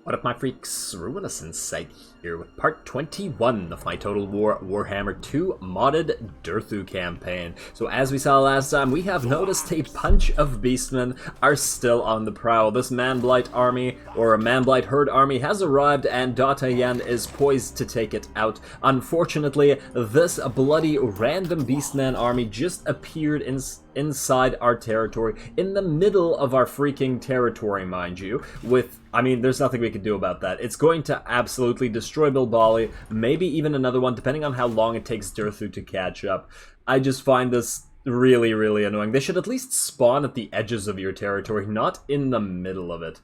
What up, my freaks? Ruinous Insight here with part 21 of my Total Warhammer 2 modded Durthu campaign. So as we saw last time, we have noticed a bunch of beastmen are still on the prowl. This man-blight army, or a man-blight herd army, has arrived and Durthu is poised to take it out. Unfortunately, this bloody random beastman army just appeared inside our territory, in the middle of our freaking territory, mind you, with, I mean, there's nothing we can do about that. It's going to absolutely destroy Bilbali, maybe even another one, depending on how long it takes Durthu to catch up. I just find this really, really annoying. They should at least spawn at the edges of your territory, not in the middle of it.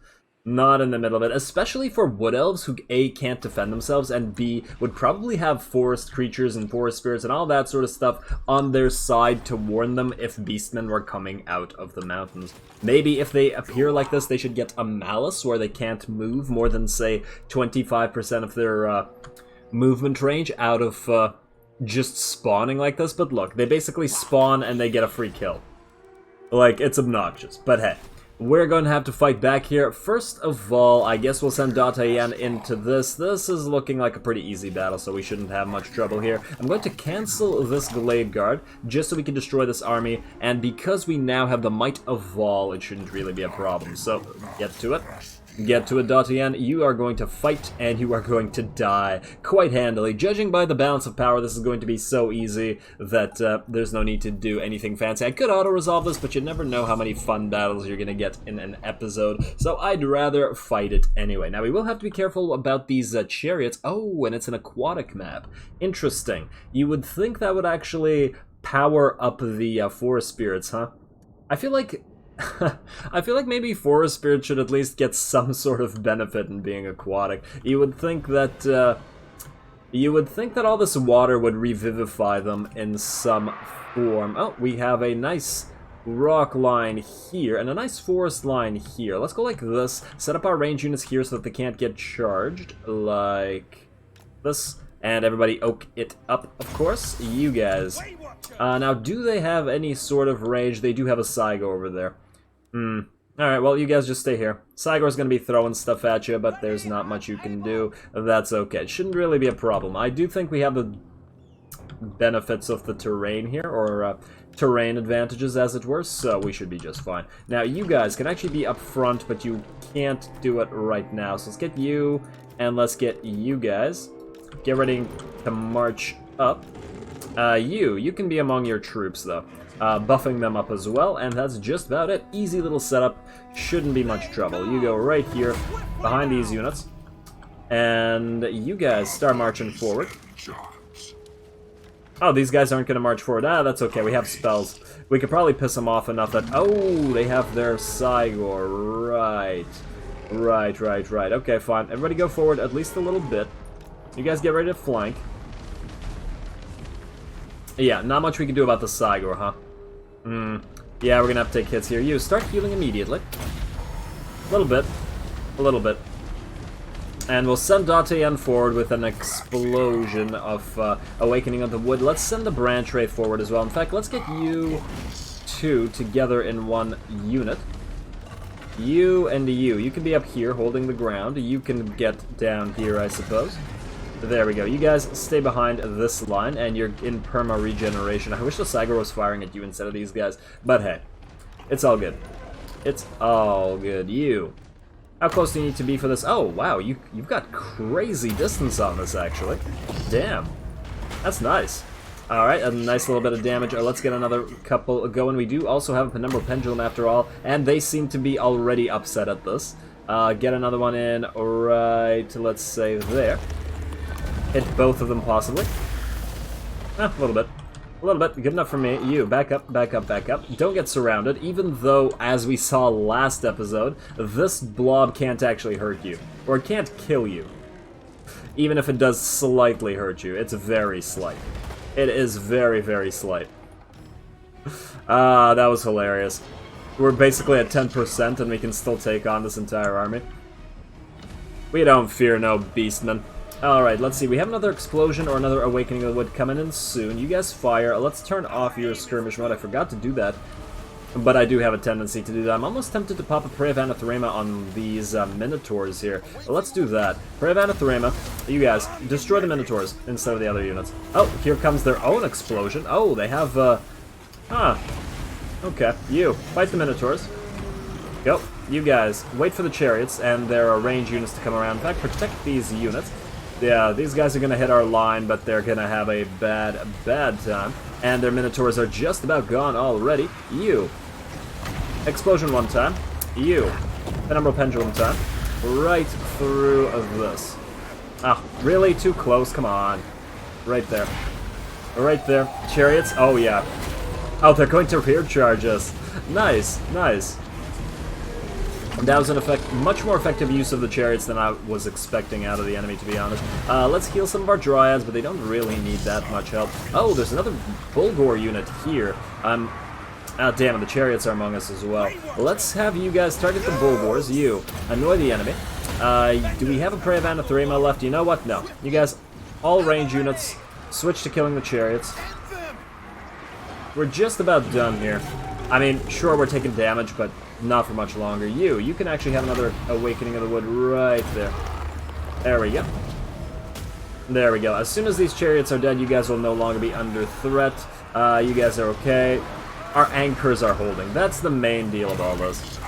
Not in the middle of it, especially for wood elves who A, can't defend themselves, and B, would probably have forest creatures and forest spirits and all that sort of stuff on their side to warn them if beastmen were coming out of the mountains. Maybe if they appear like this, they should get a malice where they can't move more than, say, 25% of their movement range out of just spawning like this. But look, they basically spawn and they get a free kill. Like, it's obnoxious, but hey. We're going to have to fight back here. First of all, I guess we'll send Durthu into this. This is looking like a pretty easy battle, so we shouldn't have much trouble here. I'm going to cancel this Glade Guard, just so we can destroy this army, and because we now have the Might of Vol, it shouldn't really be a problem. So, get to it. Get to it, Durthu. You are going to fight, and you are going to die quite handily. Judging by the balance of power, this is going to be so easy that there's no need to do anything fancy. I could auto-resolve this, but you never know how many fun battles you're going to get in an episode, so I'd rather fight it anyway. Now, we will have to be careful about these chariots. Oh, and it's an aquatic map. Interesting. You would think that would actually power up the forest spirits, huh? I feel like maybe forest spirits should at least get some sort of benefit in being aquatic. You would think that all this water would revivify them in some form. Oh, we have a nice rock line here and a nice forest line here. Let's go like this. Set up our range units here so that they can't get charged, like this. And everybody oak it up, of course. You guys. Now, do they have any sort of range? They do have a Saigo over there. Alright, well, you guys just stay here. Saigo's gonna be throwing stuff at you, but there's not much you can do. That's okay. It shouldn't really be a problem. I do think we have the benefits of the terrain here, or terrain advantages, as it were, so we should be just fine. Now, you guys can actually be up front, but you can't do it right now. So let's get you, and let's get you guys. Get ready to march up. You can be among your troops, though. Buffing them up as well, and that's just about it. Easy little setup, shouldn't be much trouble. You go right here, behind these units, and you guys start marching forward. Oh, these guys aren't going to march forward. Ah, that's okay, we have spells. We could probably piss them off enough that... Oh, they have their Saigor, right. Right. Okay, fine. Everybody go forward at least a little bit. You guys get ready to flank. Yeah, not much we can do about the Saigor, huh? Yeah, we're gonna have to take hits here. You, start healing immediately. A little bit. And we'll send Durthu forward with an explosion of Awakening of the Wood. Let's send the Branch Wraith forward as well. In fact, let's get you two together in one unit. You and you. You can be up here holding the ground. You can get down here, I suppose. There we go. You guys stay behind this line, and you're in perma-regeneration. I wish the Saigo was firing at you instead of these guys, but hey. It's all good. It's all good. You. How close do you need to be for this? Oh, wow. You've got crazy distance on this, actually. Damn. That's nice. Alright, a nice little bit of damage. Let's get another couple going. We do also have a Penumbral Pendulum, after all, and they seem to be already upset at this. Get another one in right, let's say, there. Hit both of them, possibly. A little bit. Good enough for me. You, back up. Don't get surrounded, even though, as we saw last episode, this blob can't actually hurt you. Or it can't kill you. Even if it does slightly hurt you. It's very slight. It is very, very slight. That was hilarious. We're basically at 10% and we can still take on this entire army. We don't fear no beastmen. Alright, let's see. We have another explosion or another Awakening of the Wood coming in soon. You guys fire. Let's turn off your skirmish mode. I forgot to do that. but I do have a tendency to do that. I'm almost tempted to pop a Prey of Anathema on these Minotaurs here. But let's do that. Prey of Anathema, you guys, destroy the Minotaurs instead of the other units. Oh, here comes their own explosion. Oh, they have, okay, you, fight the Minotaurs. Go, you guys, wait for the chariots and their range units to come around. In fact, protect these units. Yeah, these guys are gonna hit our line, but they're gonna have a bad time. And their Minotaurs are just about gone already. You. Explosion one time. You. Penumbral Pendulum time. Right through this. Ah, really? Too close? Come on. Right there. Right there. Chariots? Oh, yeah. Oh, they're going to rear charge us. Nice, nice. That was much more effective use of the chariots than I was expecting out of the enemy, to be honest. Let's heal some of our dryads, but they don't really need that much help. Oh, there's another Bulgor unit here. Damn it, the chariots are among us as well. Let's have you guys target the Bulgors. You, annoy the enemy. Do we have a Prey of Anathema left? You know what? No. You guys, all range units, switch to killing the chariots. We're just about done here. I mean, sure, we're taking damage, but not for much longer. You can actually have another Awakening of the Wood right there. There we go. There we go. As soon as these chariots are dead, you guys will no longer be under threat. You guys are okay. Our anchors are holding. That's the main deal of all this.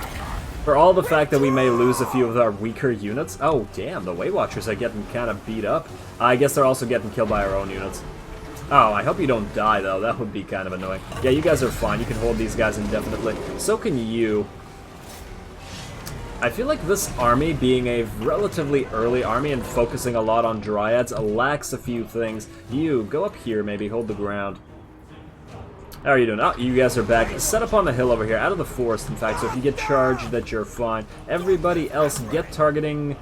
For all the fact that we may lose a few of our weaker units. Oh, damn, the Way Watchers are getting kind of beat up. I guess they're also getting killed by our own units. Oh, I hope you don't die, though. That would be kind of annoying. Yeah, you guys are fine. You can hold these guys indefinitely. So can you. I feel like this army, being a relatively early army and focusing a lot on dryads, lacks a few things. You, go up here, maybe. Hold the ground. How are you doing? Oh, you guys are back. Set up on the hill over here, out of the forest, in fact, so if you get charged, that you're fine. Everybody else, get targeting,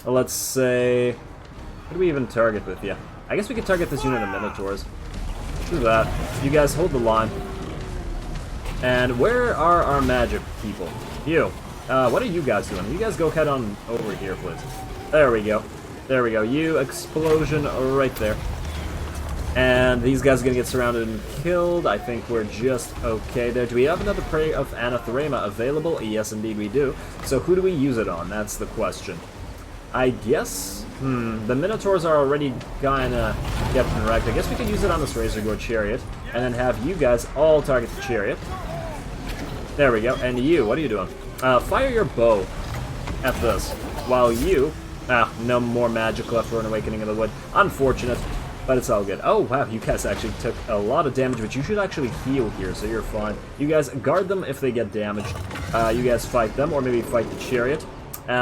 let's say... What do we even target with you? I guess we could target this unit of Minotaurs. Do that. You guys hold the line. And where are our magic people? You. What are you guys doing? You guys go head on over here, please. There we go. There we go. You, explosion right there. And these guys are going to get surrounded and killed. I think we're just okay there. Do we have another Prey of Anathema available? Yes, indeed we do. So who do we use it on? That's the question. I guess... the Minotaurs are already kind of getting wrecked. I guess we could use it on this Razorgore chariot. And then have you guys all target the chariot. There we go. And you, what are you doing? Fire your bow at this. While you... no more magic left for an Awakening of the Wood. Unfortunate. But it's all good. Oh, wow, you guys actually took a lot of damage, but you should actually heal here, so you're fine. You guys guard them if they get damaged. You guys fight them, or maybe fight the chariot.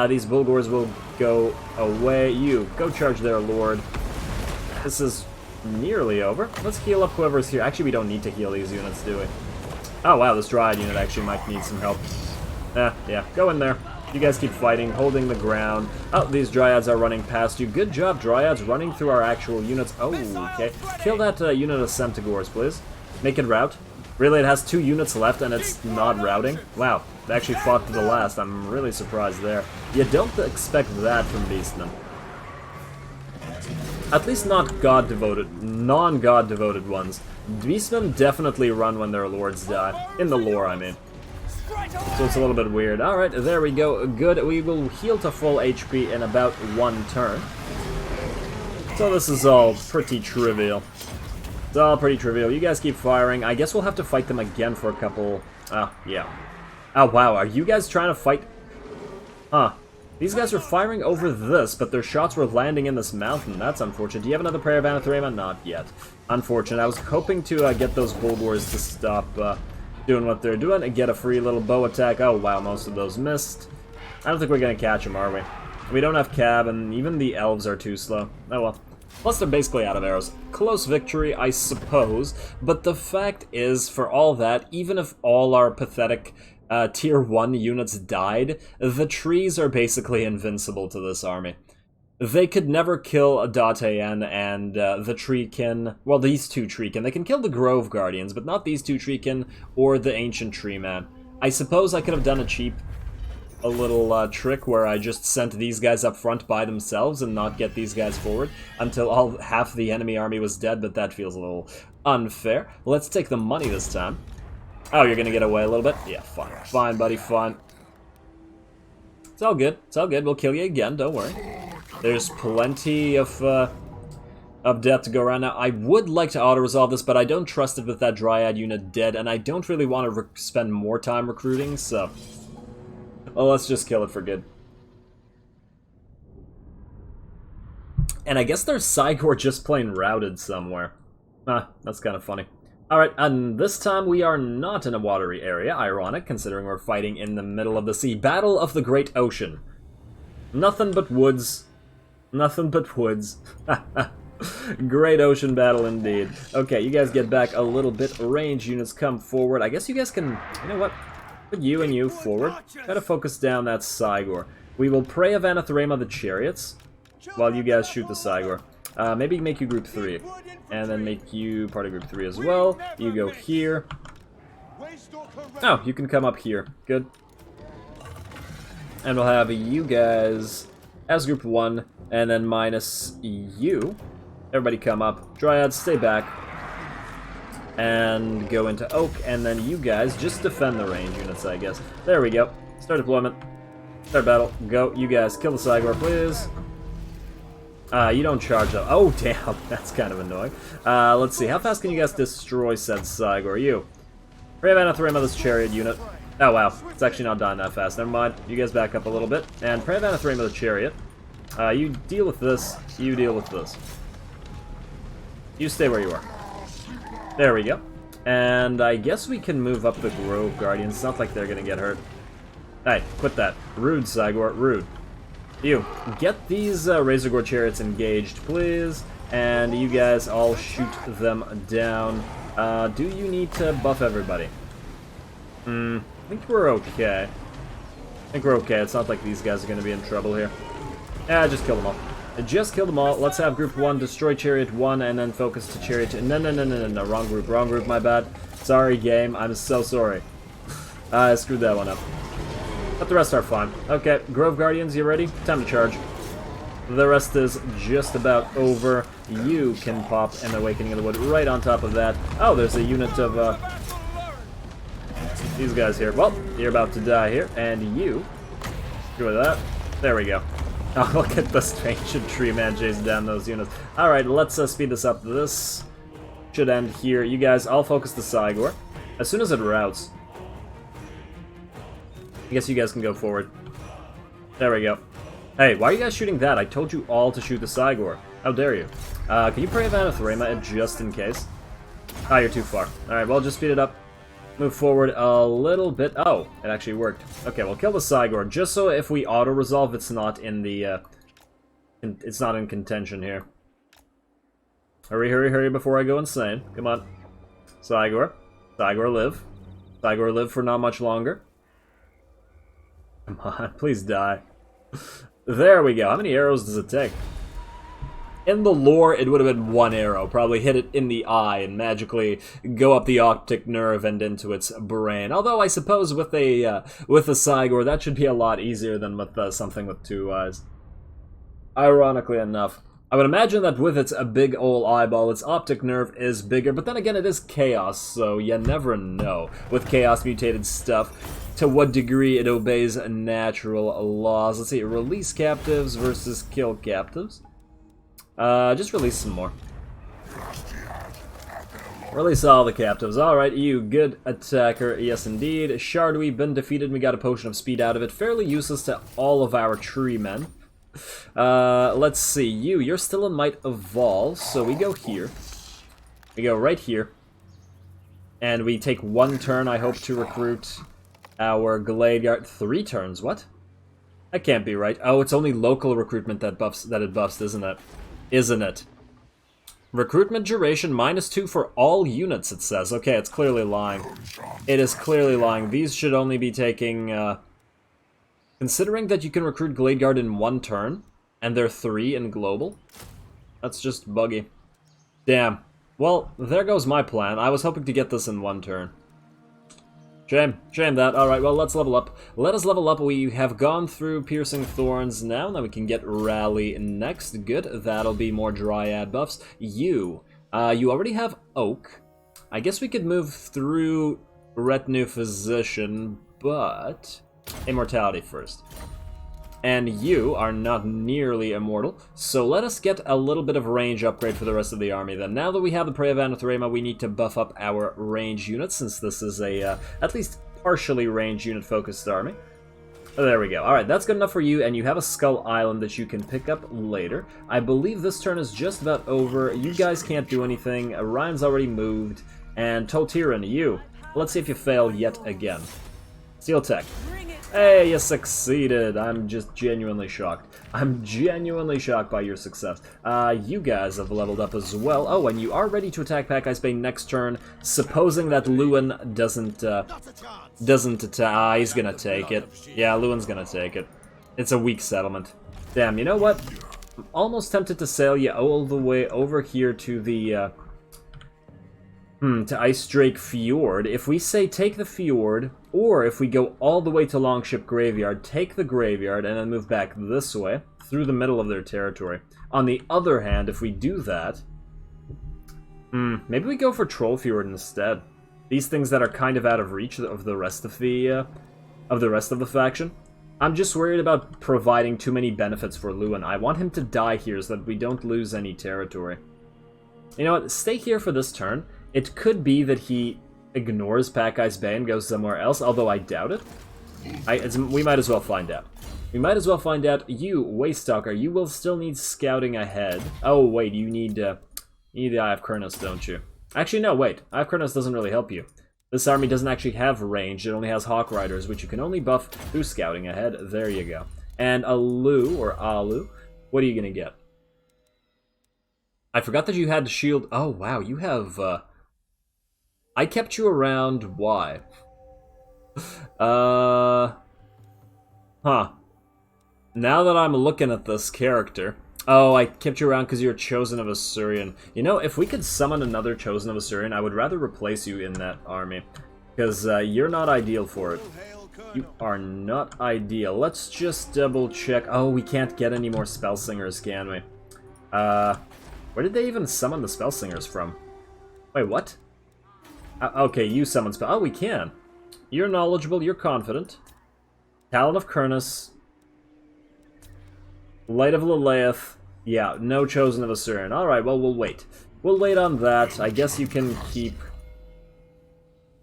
These Bulgors will go away. You, go charge their lord. This is nearly over. Let's heal up whoever's here. Actually, we don't need to heal these units, do we? Oh, wow, this Dryad unit actually might need some help. Yeah, go in there. You guys keep fighting, holding the ground. Oh, these Dryads are running past you. Good job, Dryads, running through our actual units. Oh, okay. Kill that unit of Centaurs, please. Make it rout. Really, it has 2 units left and it's not routing? Wow, they actually fought to the last. I'm really surprised there. You don't expect that from Beastmen. At least not God-devoted, non-God-devoted ones. Beastmen definitely run when their lords die. In the lore, I mean. So it's a little bit weird. Alright, there we go. Good. We will heal to full HP in about 1 turn. So this is all pretty trivial. It's all pretty trivial. You guys keep firing. I guess we'll have to fight them again for a couple... yeah. Oh, wow. Are you guys trying to fight... Huh. These guys are firing over this, but their shots were landing in this mountain. That's unfortunate. Do you have another Prayer of Anathema? Not yet. Unfortunate. I was hoping to get those Bulgors to stop... doing what they're doing and get a free little bow attack. Oh, wow, most of those missed. I don't think we're going to catch them, are we? We don't have cab, and even the elves are too slow. Oh, well. Plus, they're basically out of arrows. Close victory, I suppose, but the fact is, for all that, even if all our pathetic Tier 1 units died, the trees are basically invincible to this army. They could never kill a Datayan and the Treekin. Well, these 2 Treekin. They can kill the Grove Guardians, but not these 2 Treekin or the Ancient Tree Man. I suppose I could have done a little trick where I just sent these guys up front by themselves and not get these guys forward until half the enemy army was dead, but that feels a little unfair. Let's take the money this time. Oh, you're gonna get away a little bit? Yeah, fine. Fine, buddy, fine. It's all good. It's all good. We'll kill you again, don't worry. There's plenty of death to go around now. I would like to auto-resolve this, but I don't trust it with that Dryad unit dead, and I don't really want to spend more time recruiting, so... Well, let's just kill it for good. And I guess there's Cygor just plain routed somewhere. Ah, that's kind of funny. Alright, and this time we are not in a watery area. Ironic, considering we're fighting in the middle of the sea. Battle of the Great Ocean. Nothing but woods. Nothing but woods. Great ocean battle indeed. Okay, you guys get back a little bit. Range units come forward. I guess you guys can... You know what? Put you and you forward. Try to focus down that Cygor. We will pray of Anathema the chariots while you guys shoot the Cygor. Maybe make you group 3. And then make you part of group 3 as well. You go here. Oh, you can come up here. Good. And we'll have you guys as group 1, and then minus you. Everybody come up. Dryads, stay back. And go into Oak, and then you guys just defend the range units, I guess. There we go. Start deployment. Start battle. Go. You guys kill the Cygor, please. You don't charge up. Oh, damn. That's kind of annoying. Let's see. How fast can you guys destroy said Cygor? You. Brave Anathema this chariot unit. Oh, wow. It's actually not dying that fast. Never mind. You guys back up a little bit. And Brave Anathema the chariot. You deal with this. You deal with this. You stay where you are. There we go. And I guess we can move up the Grove Guardians. It's not like they're gonna get hurt. Hey, quit that. Rude, Cygor. Rude. You. Get these Razorgore chariots engaged, please. And you guys all shoot them down. Do you need to buff everybody? I think we're okay. I think we're okay. It's not like these guys are gonna be in trouble here. Yeah, just kill them all. Just kill them all. Let's have group 1 destroy chariot 1 and then focus to chariot 2. No, wrong group, my bad. Sorry, game. I'm so sorry. I screwed that one up. But the rest are fine. Okay, Grove Guardians, you ready? Time to charge. The rest is just about over. You can pop an Awakening of the Wood right on top of that. Oh, there's a unit of these guys here. Well, you're about to die here, and you. Screw that. There we go. Oh, look at the strange tree man chasing down those units. Alright, let's speed this up. This should end here. You guys, I'll focus the Cygor. As soon as it routes, I guess you guys can go forward. There we go. Hey, why are you guys shooting that? I told you all to shoot the Cygor. How dare you? Can you pray of Anathema just in case? Ah, you're too far. Alright, well, just speed it up. Move forward a little bit. Oh, it actually worked. Okay, we'll kill the Cygor, just so if we auto-resolve, it's not in the, it's not in contention here. Hurry, hurry, hurry before I go insane. Come on. Cygor. Cygor, live. Cygor, live for not much longer. Come on, please die. There we go. How many arrows does it take? In the lore, it would have been 1 arrow. Probably hit it in the eye and magically go up the optic nerve and into its brain. Although I suppose with a Cygor, that should be a lot easier than with something with 2 eyes. Ironically enough. I would imagine that with its big ol' eyeball, its optic nerve is bigger, but then again, it is Chaos, so you never know with Chaos mutated stuff to what degree it obeys natural laws. Let's see, release captives versus kill captives. Just release some more. Release all the captives. Alright, you good attacker. Yes, indeed. Shardui, been defeated. We got a potion of speed out of it. Fairly useless to all of our tree men. Let's see. You're still in Might Evolve, so we go here. We go right here. And we take 1 turn, I hope, to recruit our Glade Guard. 3 turns, what? That can't be right. Oh, it's only local recruitment that it buffs, isn't it? Isn't it? Recruitment duration -2 for all units, it says. Okay, it's clearly lying. It is clearly lying. These should only be taking, considering that you can recruit Glade Guard in 1 turn, and they're 3 in global, that's just buggy. Damn. Well, there goes my plan. I was hoping to get this in 1 turn. Shame. Shame that. Alright, well, let's level up. Let us level up. We have gone through Piercing Thorns now. Now we can get Rally next. Good. That'll be more Dryad buffs. You already have Oak. I guess we could move through retinue physician, but immortality first. And you are not nearly immortal, so let us get a little bit of range upgrade for the rest of the army then. Now that we have the Prey of Anathrema, we need to buff up our range units, since this is a, at least partially range unit focused army. Oh, there we go. Alright, that's good enough for you, and you have a Skull Island that you can pick up later. I believe this turn is just about over. You guys can't do anything. Ryan's already moved. And Toltiran, you. Let's see if you fail yet again. Steel Tech. Hey, you succeeded. I'm just genuinely shocked. I'm genuinely shocked by your success. You guys have leveled up as well. Oh, and you are ready to attack Pack Ice Bane next turn, supposing that Lewin doesn't attack. He's gonna take it. Yeah, Lewin's gonna take it. It's a weak settlement. Damn, you know what? I'm almost tempted to sail you all the way over here to the, to Ice Drake Fjord. If we say take the fjord, or if we go all the way to Longship Graveyard, take the graveyard, and then move back this way, through the middle of their territory. On the other hand, if we do that, maybe we go for Troll Fjord instead. These things that are kind of out of reach of the rest of the faction. I'm just worried about providing too many benefits for Lewin. I want him to die here so that we don't lose any territory. You know what? Stay here for this turn. It could be that he ignores Pack Ice Bay and goes somewhere else, although I doubt it. We might as well find out. We might as well find out. You, Waystalker, you will still need scouting ahead. Oh, wait, you need the Eye of Kurnos, don't you? Actually, no, wait. Eye of Kurnos doesn't really help you. This army doesn't actually have range. It only has Hawk Riders, which you can only buff through scouting ahead. There you go. And Alu, or Alu, what are you going to get? I forgot that you had shield. Oh, wow, you have... I kept you around. Why? Huh. Now that I'm looking at this character... Oh, I kept you around because you're Chosen of Asuryan. You know, if we could summon another Chosen of Asuryan, I would rather replace you in that army. Because you're not ideal for it. You are not ideal. Let's just double check. Oh, we can't get any more Spell Singers, can we? Where did they even summon the Spell Singers from? Wait, what? Okay, you summon spell. Oh, we can. You're knowledgeable, you're confident. Talon of Kurnos. Light of Lalaeth. Yeah, no Chosen of Asuryan. Alright, well, we'll wait. We'll wait on that. I guess you can keep...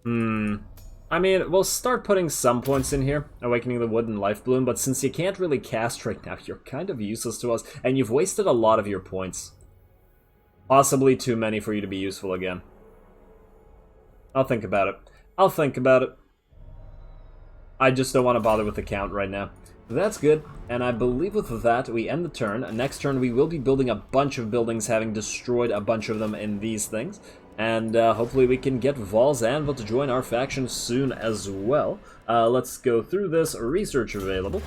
I mean, we'll start putting some points in here. Awakening the Wood and Life Bloom, but since you can't really cast right now, you're kind of useless to us, and you've wasted a lot of your points. Possibly too many for you to be useful again. I'll think about it. I'll think about it. I just don't want to bother with the count right now. That's good, and I believe with that we end the turn. Next turn we will be building a bunch of buildings, having destroyed a bunch of them in these things. And hopefully we can get Vol's Anvil to join our faction soon as well. Let's go through this. Research available.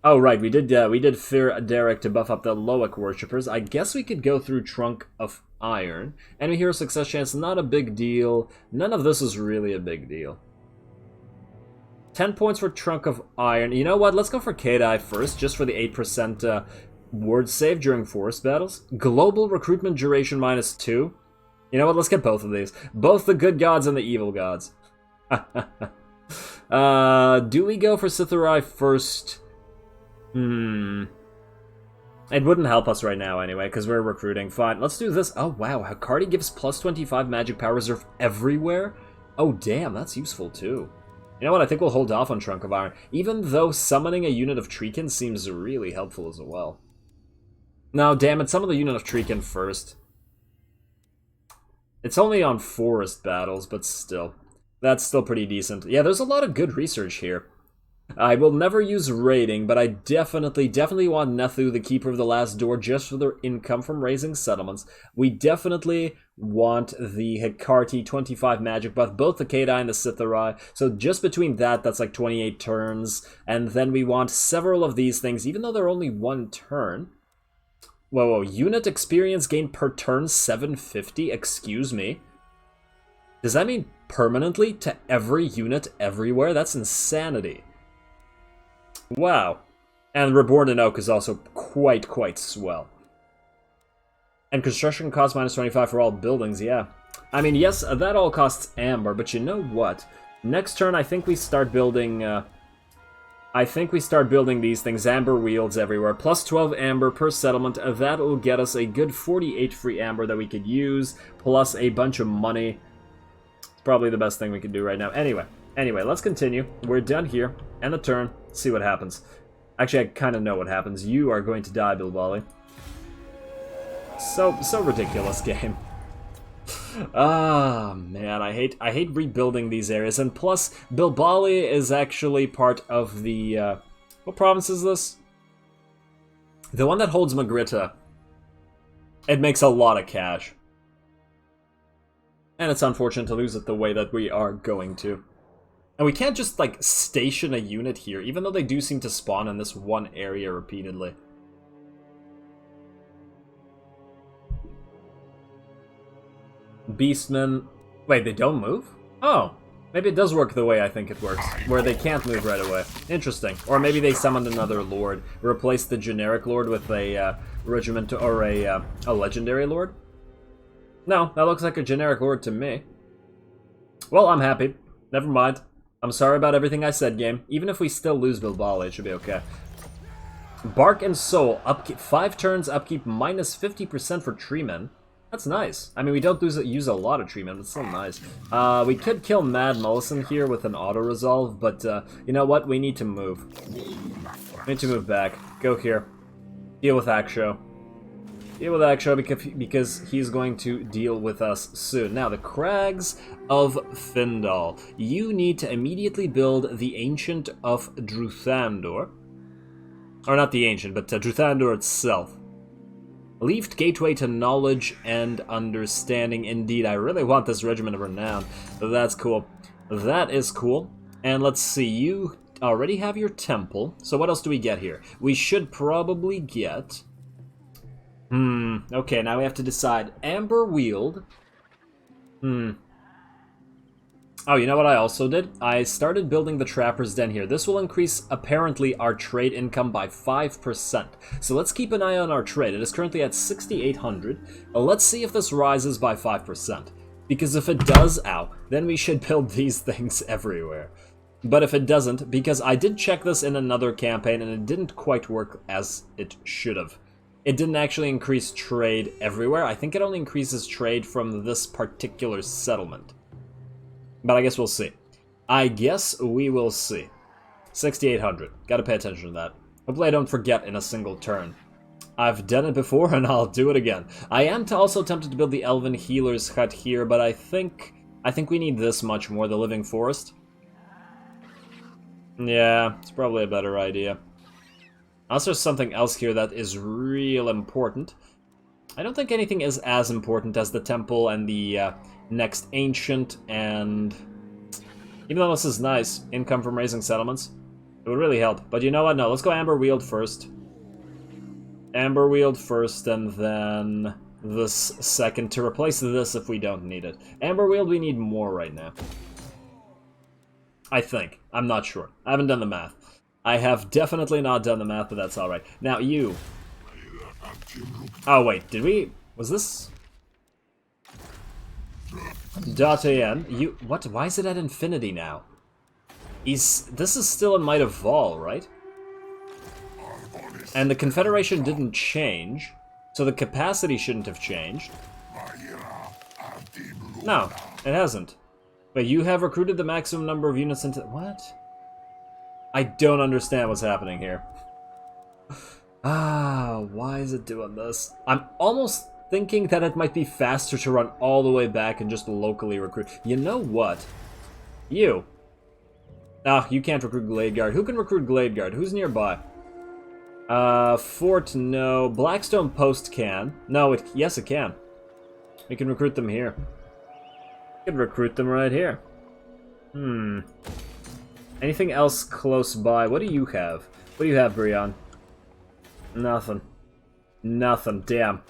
Oh, right, we did fear Derek to buff up the Loic worshippers. I guess we could go through Trunk of Iron. Enemy hero success chance, not a big deal. None of this is really a big deal. 10 points for Trunk of Iron. You know what, let's go for Kadai first, just for the 8% ward save during forest battles. Global recruitment duration -2. You know what, let's get both of these. Both the good gods and the evil gods. Do we go for Sitharai first? It wouldn't help us right now anyway, because we're recruiting. Fine, let's do this. Oh, wow. Hakardi gives +25 magic power reserve everywhere? Oh, damn, that's useful, too. You know what? I think we'll hold off on Trunk of Iron, even though summoning a unit of Treekin seems really helpful as well. No, damn it, summon the unit of Treekin first. It's only on forest battles, but still. That's still pretty decent. Yeah, there's a lot of good research here. I will never use raiding, but I definitely want Nethu, the Keeper of the Last Door, just for their income from raising settlements. We definitely want the Hekarti 25 magic buff, both the Kadai and the Sitharai. So just between that, that's like 28 turns. And then we want several of these things, even though they're only one turn. Whoa, unit experience gain per turn 750? Excuse me. Does that mean permanently to every unit everywhere? That's insanity. Wow. And Reborn in Oak is also quite swell. And construction cost -25 for all buildings, yeah. I mean, yes, that all costs amber, but you know what? Next turn, I think we start building... these things, amber wields everywhere. Plus 12 amber per settlement. That'll get us a good 48 free amber that we could use, plus a bunch of money. It's probably the best thing we can do right now. Anyway, let's continue. We're done here. End the turn. See what happens. Actually, I kind of know what happens. You are going to die, Bilbali. So ridiculous game. Ah, man, I hate rebuilding these areas. And plus, Bilbali is actually part of the, what province is this? The one that holds Magritta. It makes a lot of cash. And it's unfortunate to lose it the way that we are going to. And we can't just, like, station a unit here, even though they do seem to spawn in this one area repeatedly. Beastmen... Wait, they don't move? Oh, maybe it does work the way I think it works, where they can't move right away. Interesting. Or maybe they summoned another lord, replaced the generic lord with a regiment or a legendary lord? No, that looks like a generic lord to me. Well, I'm happy. Never mind. I'm sorry about everything I said, game. Even if we still lose Bilbali, it should be okay. Bark and Soul, upkeep 5 turns, upkeep minus 50% for treemen. That's nice. I mean, we don't use a lot of treatment, but it's still nice. We could kill Mad Mullison here with an auto-resolve, but you know what? We need to move. We need to move back. Go here. Deal with Aksho. Deal with Aksho because he's going to deal with us soon. Now, the Crags of Findal. You need to immediately build the Ancient of Druthandor. Or not the Ancient, but Druthandor itself. Leafed gateway to knowledge and understanding. Indeed, I really want this regiment of renown. That's cool. That is cool. And let's see, you already have your temple. So what else do we get here? We should probably get... Okay, now we have to decide. Amber Wield. Oh, you know what I also did? I started building the Trapper's Den here. This will increase, apparently, our trade income by 5%. So let's keep an eye on our trade. It is currently at 6,800. Let's see if this rises by 5%. Because if it does, then we should build these things everywhere. But if it doesn't, because I did check this in another campaign and it didn't quite work as it should have. It didn't actually increase trade everywhere. I think it only increases trade from this particular settlement. But I guess we'll see. I guess we will see. 6,800. Gotta pay attention to that. Hopefully I don't forget in a single turn. I've done it before and I'll do it again. I am also tempted to build the Elven Healer's Hut here, but I think we need this much more, the Living Forest. Yeah, it's probably a better idea. Unless there's something else here that is real important. I don't think anything is as important as the temple and the next ancient, and even though this is nice, income from raising settlements, it would really help. But you know what? No, let's go Amber Wield first. Amber Wield first, and then this second to replace this if we don't need it. Amber Wield we need more right now. I think. I'm not sure. I haven't done the math. I have definitely not done the math, but that's alright. Now, you. Oh, wait. Did we... Was this... .an. You... What? Why is it at infinity now? This is still in Might of Vol, right? And the Confederation didn't change, so the capacity shouldn't have changed. No, it hasn't. But you have recruited the maximum number of units into... What? I don't understand what's happening here. Why is it doing this? I'm almost thinking that it might be faster to run all the way back and just locally recruit. You know what? You. You can't recruit Glade Guard. Who can recruit Glade Guard? Who's nearby? Fort, no. Blackstone Post can. No, yes, it can. We can recruit them here. We can recruit them right here. Anything else close by? What do you have? What do you have, Brion? Nothing. Nothing, damn.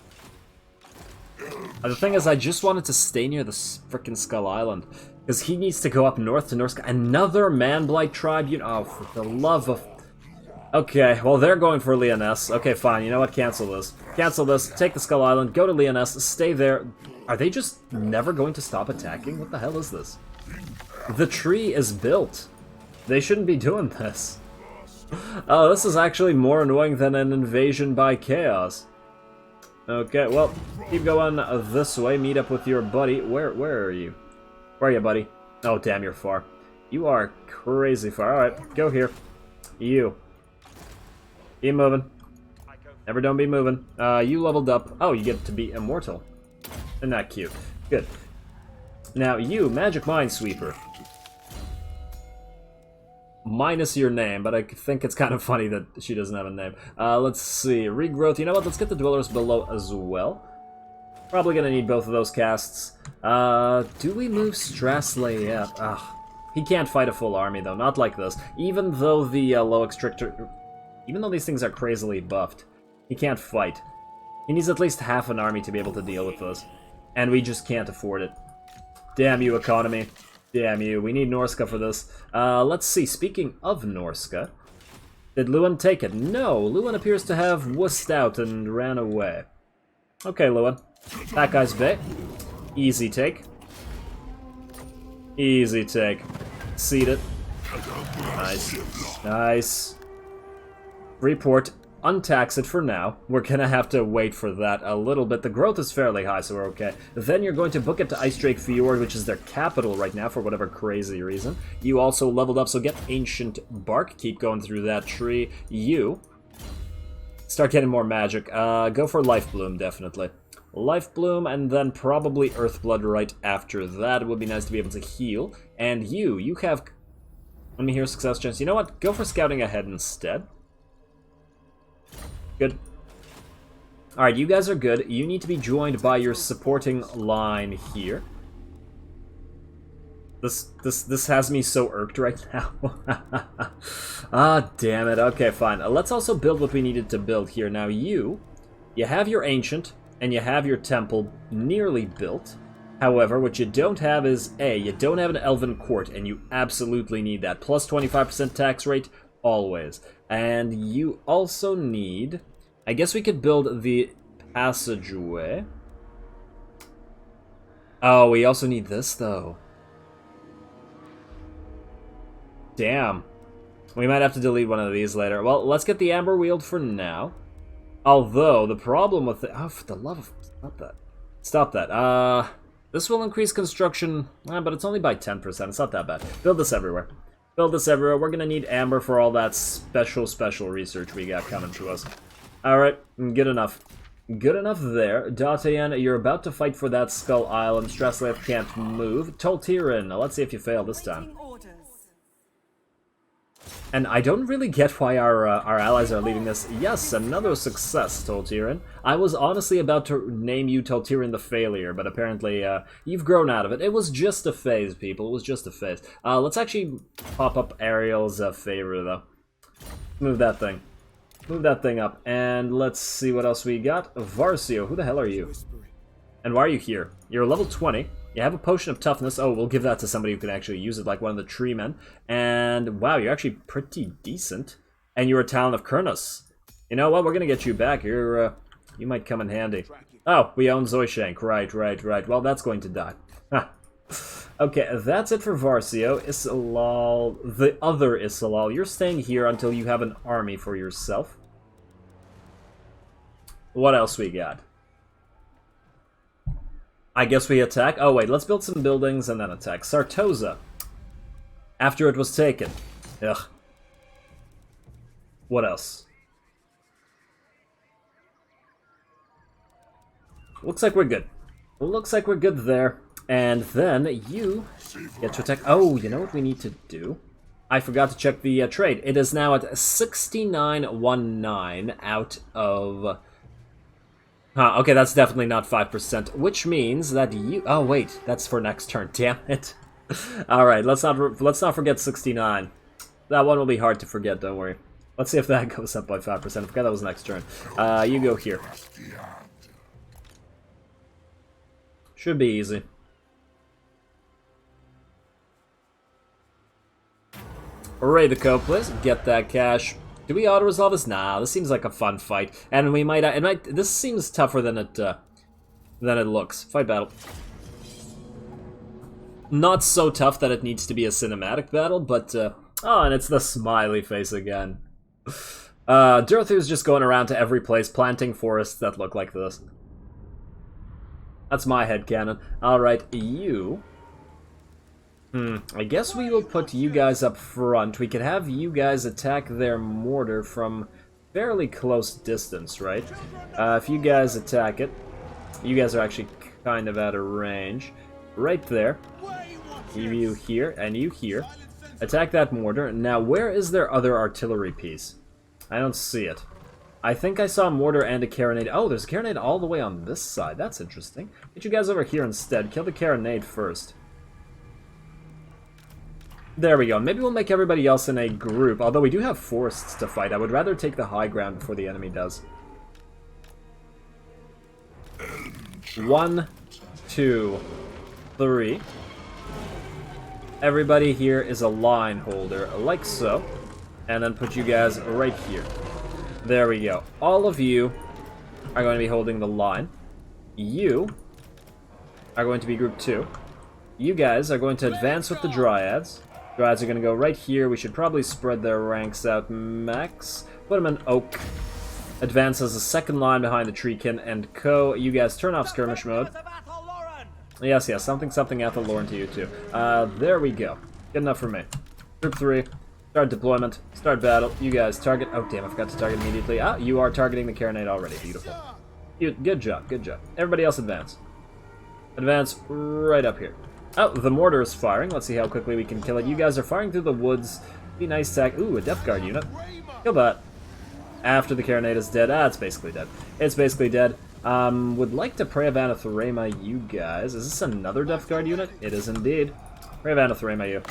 The thing is, I just wanted to stay near the frickin' Skull Island. Because he needs to go up north to Norsca. Another Man-Blight tribe? Oh, for the love of... Okay, well, they're going for Lyonesse. Okay, fine, you know what? Cancel this. Cancel this, take the Skull Island, go to Lyonesse, stay there. Are they just never going to stop attacking? What the hell is this? The tree is built. They shouldn't be doing this. Oh, this is actually more annoying than an invasion by chaos. Okay, well, keep going this way. Meet up with your buddy. Where are you? Where are you, buddy? Oh, damn, you're far. You are crazy far. Alright, go here. You. Keep moving. Never don't be moving. You leveled up. Oh, you get to be immortal. Isn't that cute? Good. Now, you, Magic Minesweeper. Minus your name, but I think it's kind of funny that she doesn't have a name. Let's see. Regrowth. You know what? Let's get the Dwellers Below as well. Probably gonna need both of those casts. Do we move Strassley up? Ugh. He can't fight a full army, though. Not like this. Even though the low extractor... Even though these things are crazily buffed, he can't fight. He needs at least half an army to be able to deal with this. And we just can't afford it. Damn you, economy. Damn you. We need Norsca for this. Let's see. Speaking of Norsca, did Lewin take it? No. Lewin appears to have wussed out and ran away. Okay, Lewin. That guy's bait. Easy take. Easy take. Seed it. Nice. Nice. Report. Untax it for now. We're gonna have to wait for that a little bit. The growth is fairly high, so we're okay. Then you're going to book it to Ice Drake Fjord, which is their capital right now for whatever crazy reason. You also leveled up, so get Ancient Bark. Keep going through that tree. You start getting more magic. Go for Life Bloom, definitely. Life Bloom, and then probably Earthblood right after that. It would be nice to be able to heal. And you have... Let me hear success chance. You know what? Go for Scouting Ahead instead. Good. Alright, you guys are good. You need to be joined by your supporting line here. This has me so irked right now. Ah, damn it. Okay, fine. Let's also build what we needed to build here. Now you have your Ancient, and you have your Temple nearly built. However, what you don't have is, you don't have an Elven Court, and you absolutely need that. Plus 25% tax rate, always. And you also need... I guess we could build the passageway. Oh, we also need this, though. Damn. We might have to delete one of these later. Well, let's get the Amber Weald for now. Although, the problem with it... Oh, for the love of... Stop that. Stop that. This will increase construction, but it's only by 10%. It's not that bad. Build this everywhere. Build this everywhere. We're gonna need Amber for all that special research we got coming to us. Alright, good enough. Good enough there. Datayan, you're about to fight for that Skull Island. Straslev can't move. Toltirin, let's see if you fail this time. And I don't really get why our allies are leaving this. Yes, another success, Toltirin. I was honestly about to name you Toltirin the Failure, but apparently you've grown out of it. It was just a phase, people. It was just a phase. Let's actually pop up Ariel's favor, though. Move that thing. Move that thing up. And let's see what else we got. Varsio, who the hell are you? And why are you here? You're level 20. You have a potion of toughness. Oh, we'll give that to somebody who can actually use it, like one of the tree men. And wow, you're actually pretty decent. And you're a Talon of Kurnus. You know what? We're gonna get you back. You might come in handy. Oh, we own Zoishank. Right. Well, that's going to die. Okay, that's it for Varsio. Isilal, the other Isilal. You're staying here until you have an army for yourself. What else we got? I guess we attack. Oh, wait, let's build some buildings and then attack. Sartosa. After it was taken. Ugh. What else? Looks like we're good. Looks like we're good there. And then you get to attack. Oh, you know what we need to do? I forgot to check the trade. It is now at 69.19 out of... okay, that's definitely not 5%, which means that you... Oh, wait, that's for next turn. Damn it. Alright, let's not forget 69. That one will be hard to forget, don't worry. Let's see if that goes up by 5%. I forgot that was next turn. You go here. Should be easy. Hooray the Copeless, get that cash. Do we auto-resolve this? Nah, this seems like a fun fight. And we might, this seems tougher than it than it looks. Fight battle. Not so tough that it needs to be a cinematic battle, but, oh, and it's the smiley face again. Durthu's just going around to every place, planting forests that look like this. That's my headcanon. Alright, you... I guess we will put you guys up front. We could have you guys attack their mortar from fairly close distance, right? If you guys attack it, you guys are actually kind of out of range. Right there. You here, and you here. Attack that mortar. Now, where is their other artillery piece? I don't see it. I think I saw a mortar and a carronade. Oh, there's a carronade all the way on this side. That's interesting. Get you guys over here instead. Kill the carronade first. There we go. Maybe we'll make everybody else in a group. Although we do have forests to fight. I would rather take the high ground before the enemy does. 1, 2, 3. Everybody here is a line holder, like so. And then put you guys right here. There we go. All of you are going to be holding the line. You are going to be group 2. You guys are going to advance with the Dryads. Dryads are going to go right here. We should probably spread their ranks out max. Put them in oak. Advance as a second line behind the Treekin and Co. You guys turn off skirmish mode. Yes, something Athel Loren to you too. There we go. Good enough for me. Group 3. Start deployment. Start battle. You guys target... Oh, damn, I forgot to target immediately. Ah, you are targeting the carronade already. Beautiful. Good job, good job. Everybody else advance. Advance right up here. Oh, the mortar is firing. Let's see how quickly we can kill it. You guys are firing through the woods. Be nice tag. Ooh, a depth guard unit. Kill that. After the carronade is dead. Ah, it's basically dead. It's basically dead. Would like to pray of Anathema, you guys. Is this another depth guard unit? It is indeed. Pray of Anathema, you.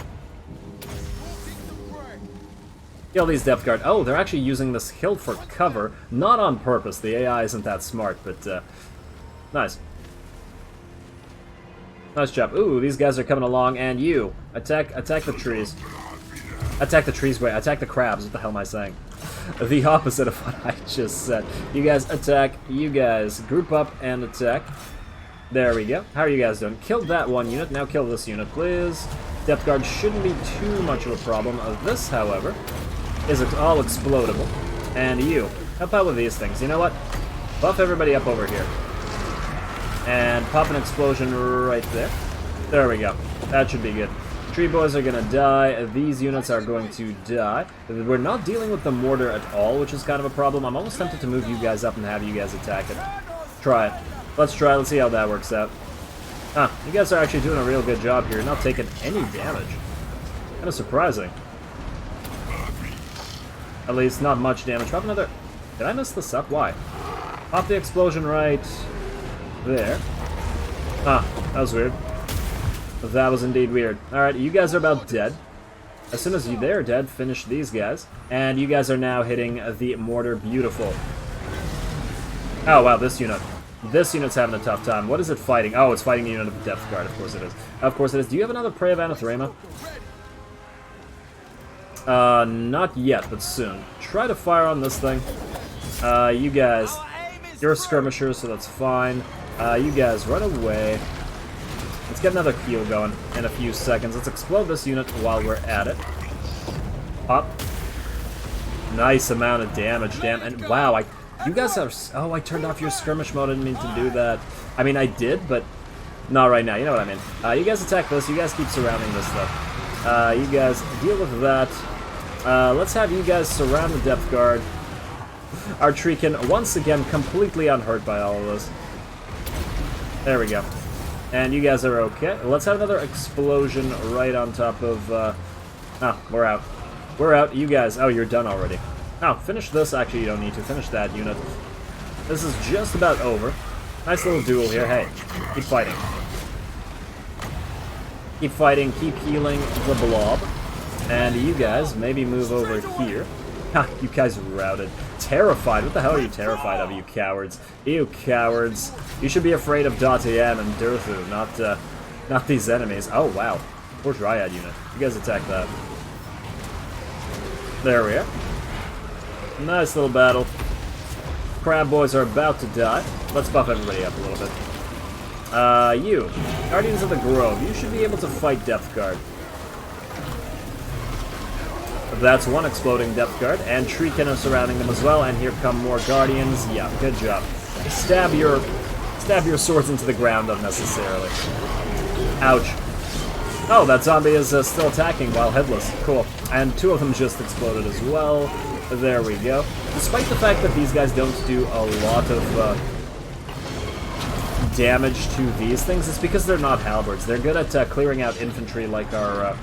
Kill these depth guard. Oh, they're actually using this hill for cover. Not on purpose. The AI isn't that smart, but, nice. Nice job. Ooh, these guys are coming along, and you. Attack the trees. Attack the trees, wait, attack the crabs. What the hell am I saying? The opposite of what I just said. You guys attack, you guys group up and attack. There we go. How are you guys doing? Killed that one unit, now kill this unit, please. Depth guard shouldn't be too much of a problem. This, however, is all explodable. And you, help out with these things. You know what? Buff everybody up over here. And pop an explosion right there. There we go. That should be good. Tree boys are gonna die. These units are going to die. We're not dealing with the mortar at all, which is kind of a problem. I'm almost tempted to move you guys up and have you guys attack it. Try it. Let's try. Let's see how that works out. Ah, you guys are actually doing a real good job here. Not taking any damage. Kind of surprising. At least not much damage. Pop another... Did I mess this up? Why? Pop the explosion right there. Ah, that was weird. That was indeed weird. Alright, you guys are about dead. As soon as they're dead, finish these guys. And you guys are now hitting the mortar. Beautiful. Oh, wow, this unit. This unit's having a tough time. What is it fighting? Oh, it's fighting a unit of Depth Guard. Of course it is. Of course it is. Do you have another Prey of Anathema? Not yet, but soon. Try to fire on this thing. You guys, you're skirmishers, so that's fine. You guys, run away. Let's get another heal going in a few seconds. Let's explode this unit while we're at it. Pop. Nice amount of damage, damn. And wow, you guys are... Oh, I turned off your skirmish mode. I didn't mean to do that. I mean, I did, but not right now. You know what I mean. You guys attack this. You guys keep surrounding this stuff. You guys deal with that. Let's have you guys surround the Depth Guard. Our Treekin, once again, completely unhurt by all of this. There we go. And you guys are okay. Let's have another explosion right on top of... Oh, we're out. We're out. You guys... Oh, you're done already. Oh, finish this. Actually, you don't need to. Finish that unit. This is just about over. Nice little duel here. Hey, keep fighting. Keep fighting. Keep healing the blob. And you guys maybe move over here. Ha, you guys are routed. Terrified. What the hell are you terrified of, you cowards? You cowards. You should be afraid of Datian and Durthu, not these enemies. Oh, wow. Poor Dryad unit. You guys attack that. There we are. Nice little battle. Crab boys are about to die. Let's buff everybody up a little bit. You, Guardians of the Grove, you should be able to fight Depth Guard. That's one exploding Depth Guard, and Shriekin are surrounding them as well, and here come more Guardians. Yeah, good job. Stab your swords into the ground unnecessarily. Ouch. Oh, that zombie is still attacking while headless. Cool. And two of them just exploded as well. There we go. Despite the fact that these guys don't do a lot of damage to these things, it's because they're not halberds. They're good at clearing out infantry like our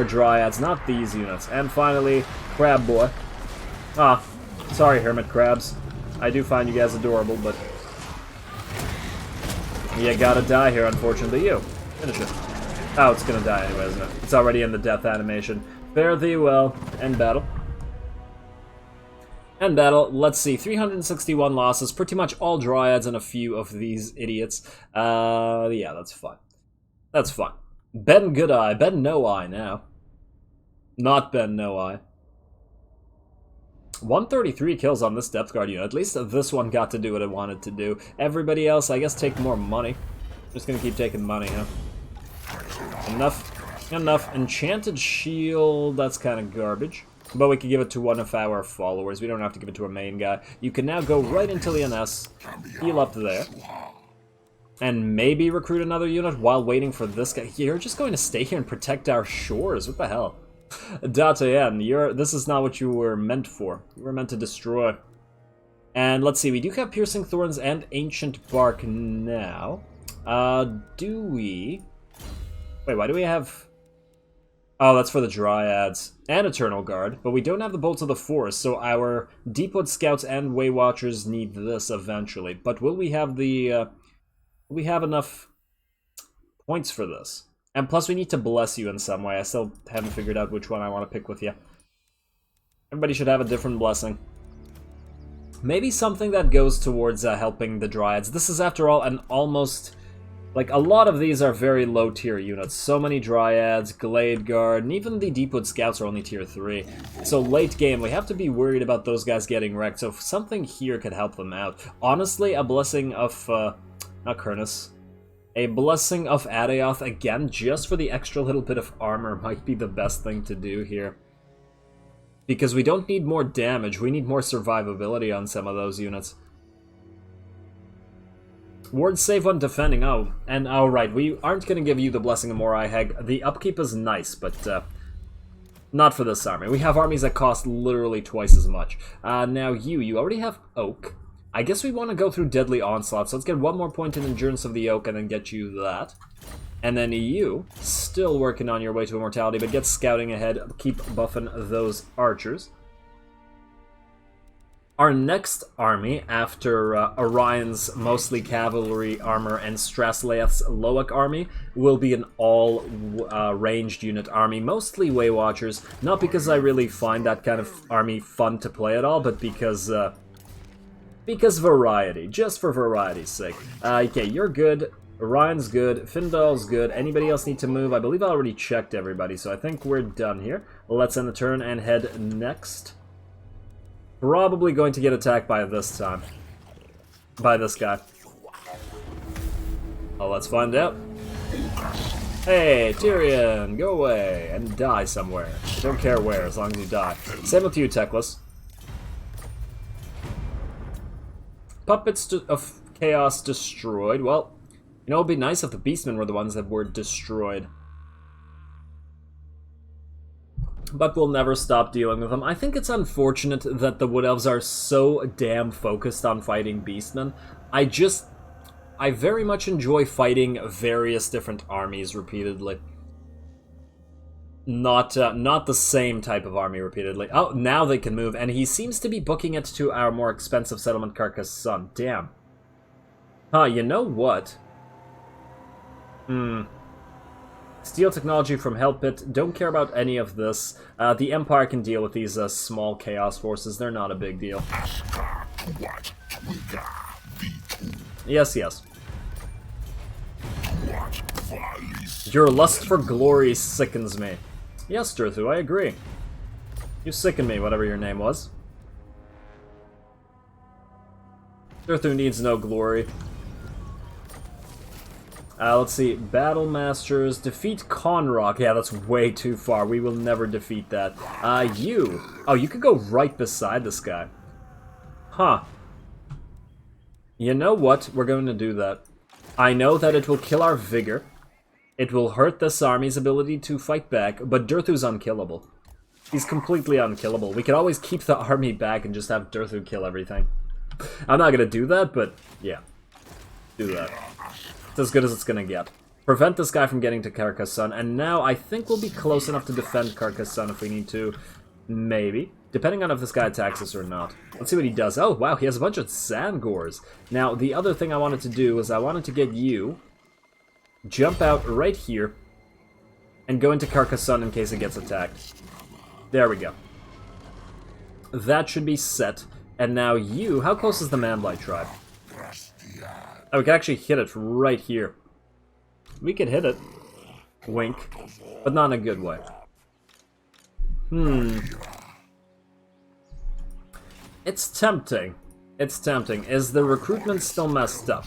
dryads, not these units. And finally, Crab Boy. Ah, sorry, Hermit Crabs. I do find you guys adorable, but you gotta die here, unfortunately. You. Finish it. Oh, it's gonna die anyway, isn't it? It's already in the death animation. Fare thee well. End battle. End battle. Let's see. 361 losses. Pretty much all dryads and a few of these idiots. Yeah, that's fun. That's fun. Ben Goodeye. Ben No Eye now. Not Ben No Eye. 133 kills on this Depth Guard unit. At least this one got to do what it wanted to do. Everybody else, I guess, take more money. Just gonna keep taking money, huh? Enough. Enough. Enchanted Shield, that's kind of garbage. But we could give it to one of our followers. We don't have to give it to our main guy. You can now go right into the NS, heal up there, and maybe recruit another unit while waiting for this guy. You're just going to stay here and protect our shores. What the hell? Datayan, this is not what you were meant for. You were meant to destroy. And let's see, we do have Piercing Thorns and Ancient Bark now. Do we... Wait, why do we have... Oh, that's for the Dryads. And Eternal Guard, but we don't have the Bolts of the Forest, so our Deepwood Scouts and Way Watchers need this eventually. But will we have the... we have enough points for this? And plus we need to bless you in some way. I still haven't figured out which one I want to pick with you. Everybody should have a different blessing. Maybe something that goes towards helping the Dryads. This is, after all, an almost... Like, a lot of these are very low-tier units. So many Dryads, Glade Guard, and even the Deepwood Scouts are only tier 3. So late game, we have to be worried about those guys getting wrecked. So if something here could help them out. Honestly, a blessing of... not Kurnus. A blessing of Adaoth, again, just for the extra little bit of armor, might be the best thing to do here. Because we don't need more damage, we need more survivability on some of those units. Ward save when defending, oh, and right, we aren't going to give you the Blessing of Morai Heg. The upkeep is nice, but not for this army. We have armies that cost literally twice as much. Now you already have Oak. I guess we want to go through Deadly Onslaught, so let's get one more point in Endurance of the Oak and then get you that. And then you, still working on your way to Immortality, but get scouting ahead, keep buffing those archers. Our next army, after Orion's mostly cavalry armor and Strasleith's Loak army, will be an all-ranged unit army, mostly Way Watchers. Not because I really find that kind of army fun to play at all, but because variety, just for variety's sake. Okay, you're good. Orion's good. Findal's good. Anybody else need to move? I believe I already checked everybody, so I think we're done here. Let's end the turn and head next. Probably going to get attacked by this time. By this guy. Oh, let's find out. Hey, Tyrion, go away and die somewhere. Don't care where, as long as you die. Same with you, Teclis. Puppets of Chaos destroyed. Well, you know, it'd be nice if the Beastmen were the ones that were destroyed. But we'll never stop dealing with them. I think it's unfortunate that the Wood Elves are so damn focused on fighting Beastmen. I very much enjoy fighting various different armies repeatedly. Not the same type of army repeatedly. Oh, now they can move, and he seems to be booking it to our more expensive settlement, Carcassonne. Damn. Huh, you know what? Steal technology from Hellpit. Don't care about any of this. The Empire can deal with these small chaos forces. They're not a big deal. Yes, yes. Your lust for glory sickens me. Yes, Durthu, I agree. You sicken me, whatever your name was. Durthu needs no glory. Let's see. Battle Masters. Defeat Conrock. Yeah, that's way too far. We will never defeat that. You. Oh, you could go right beside this guy. Huh. You know what? We're going to do that. I know that it will kill our vigor. It will hurt this army's ability to fight back, but Durthu's unkillable. He's completely unkillable. We could always keep the army back and just have Durthu kill everything. I'm not gonna do that, but yeah. Do that. It's as good as it's gonna get. Prevent this guy from getting to Carcassonne, and now I think we'll be close enough to defend Carcassonne if we need to. Maybe. Depending on if this guy attacks us or not. Let's see what he does. Oh, wow, he has a bunch of Sandgors. Now, the other thing I wanted to do was I wanted to get you... jump out right here, and go into Carcassonne in case it gets attacked. There we go. That should be set. And now you, how close is the Manblight tribe? Oh, we can actually hit it right here. We could hit it. Wink. But not in a good way. It's tempting. It's tempting. Is the recruitment still messed up?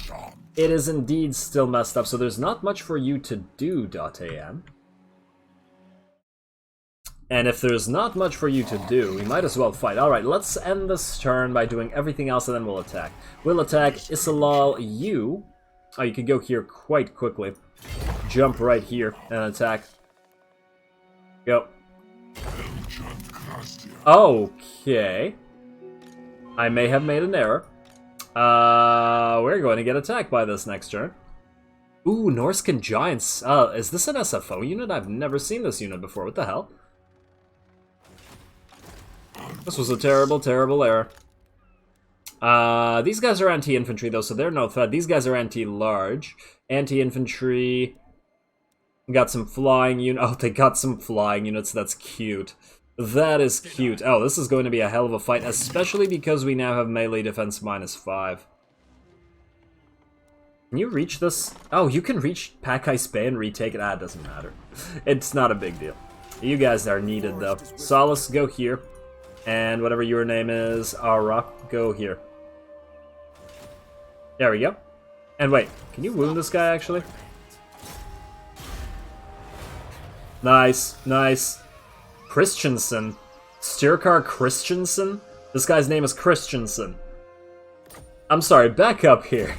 It is indeed still messed up, so there's not much for you to do, .am. And if there's not much for you to do, we might as well fight. Alright, let's end this turn by doing everything else and then we'll attack. We'll attack Isilal, you. Oh, you can go here quite quickly. Jump right here and attack. Go. Okay. I may have made an error. We're going to get attacked by this next turn. Ooh, Norscan Giants. Is this an SFO unit? I've never seen this unit before. What the hell? This was a terrible, terrible error. These guys are anti-infantry, though, so they're no threat. These guys are anti-large. Anti-infantry. Got some flying units. Oh, they got some flying units. That's cute. That is cute. Oh, this is going to be a hell of a fight, especially because we now have melee defense -5. Can you reach this? Oh, you can reach Pakai Bay and retake it. Ah, it doesn't matter. It's not a big deal. You guys are needed, though. Solace, go here. And whatever your name is, Ara, go here. There we go. And wait, can you wound this guy, actually? Nice, nice. Christensen. Stirkar Christensen? This guy's name is Christensen. I'm sorry, back up here.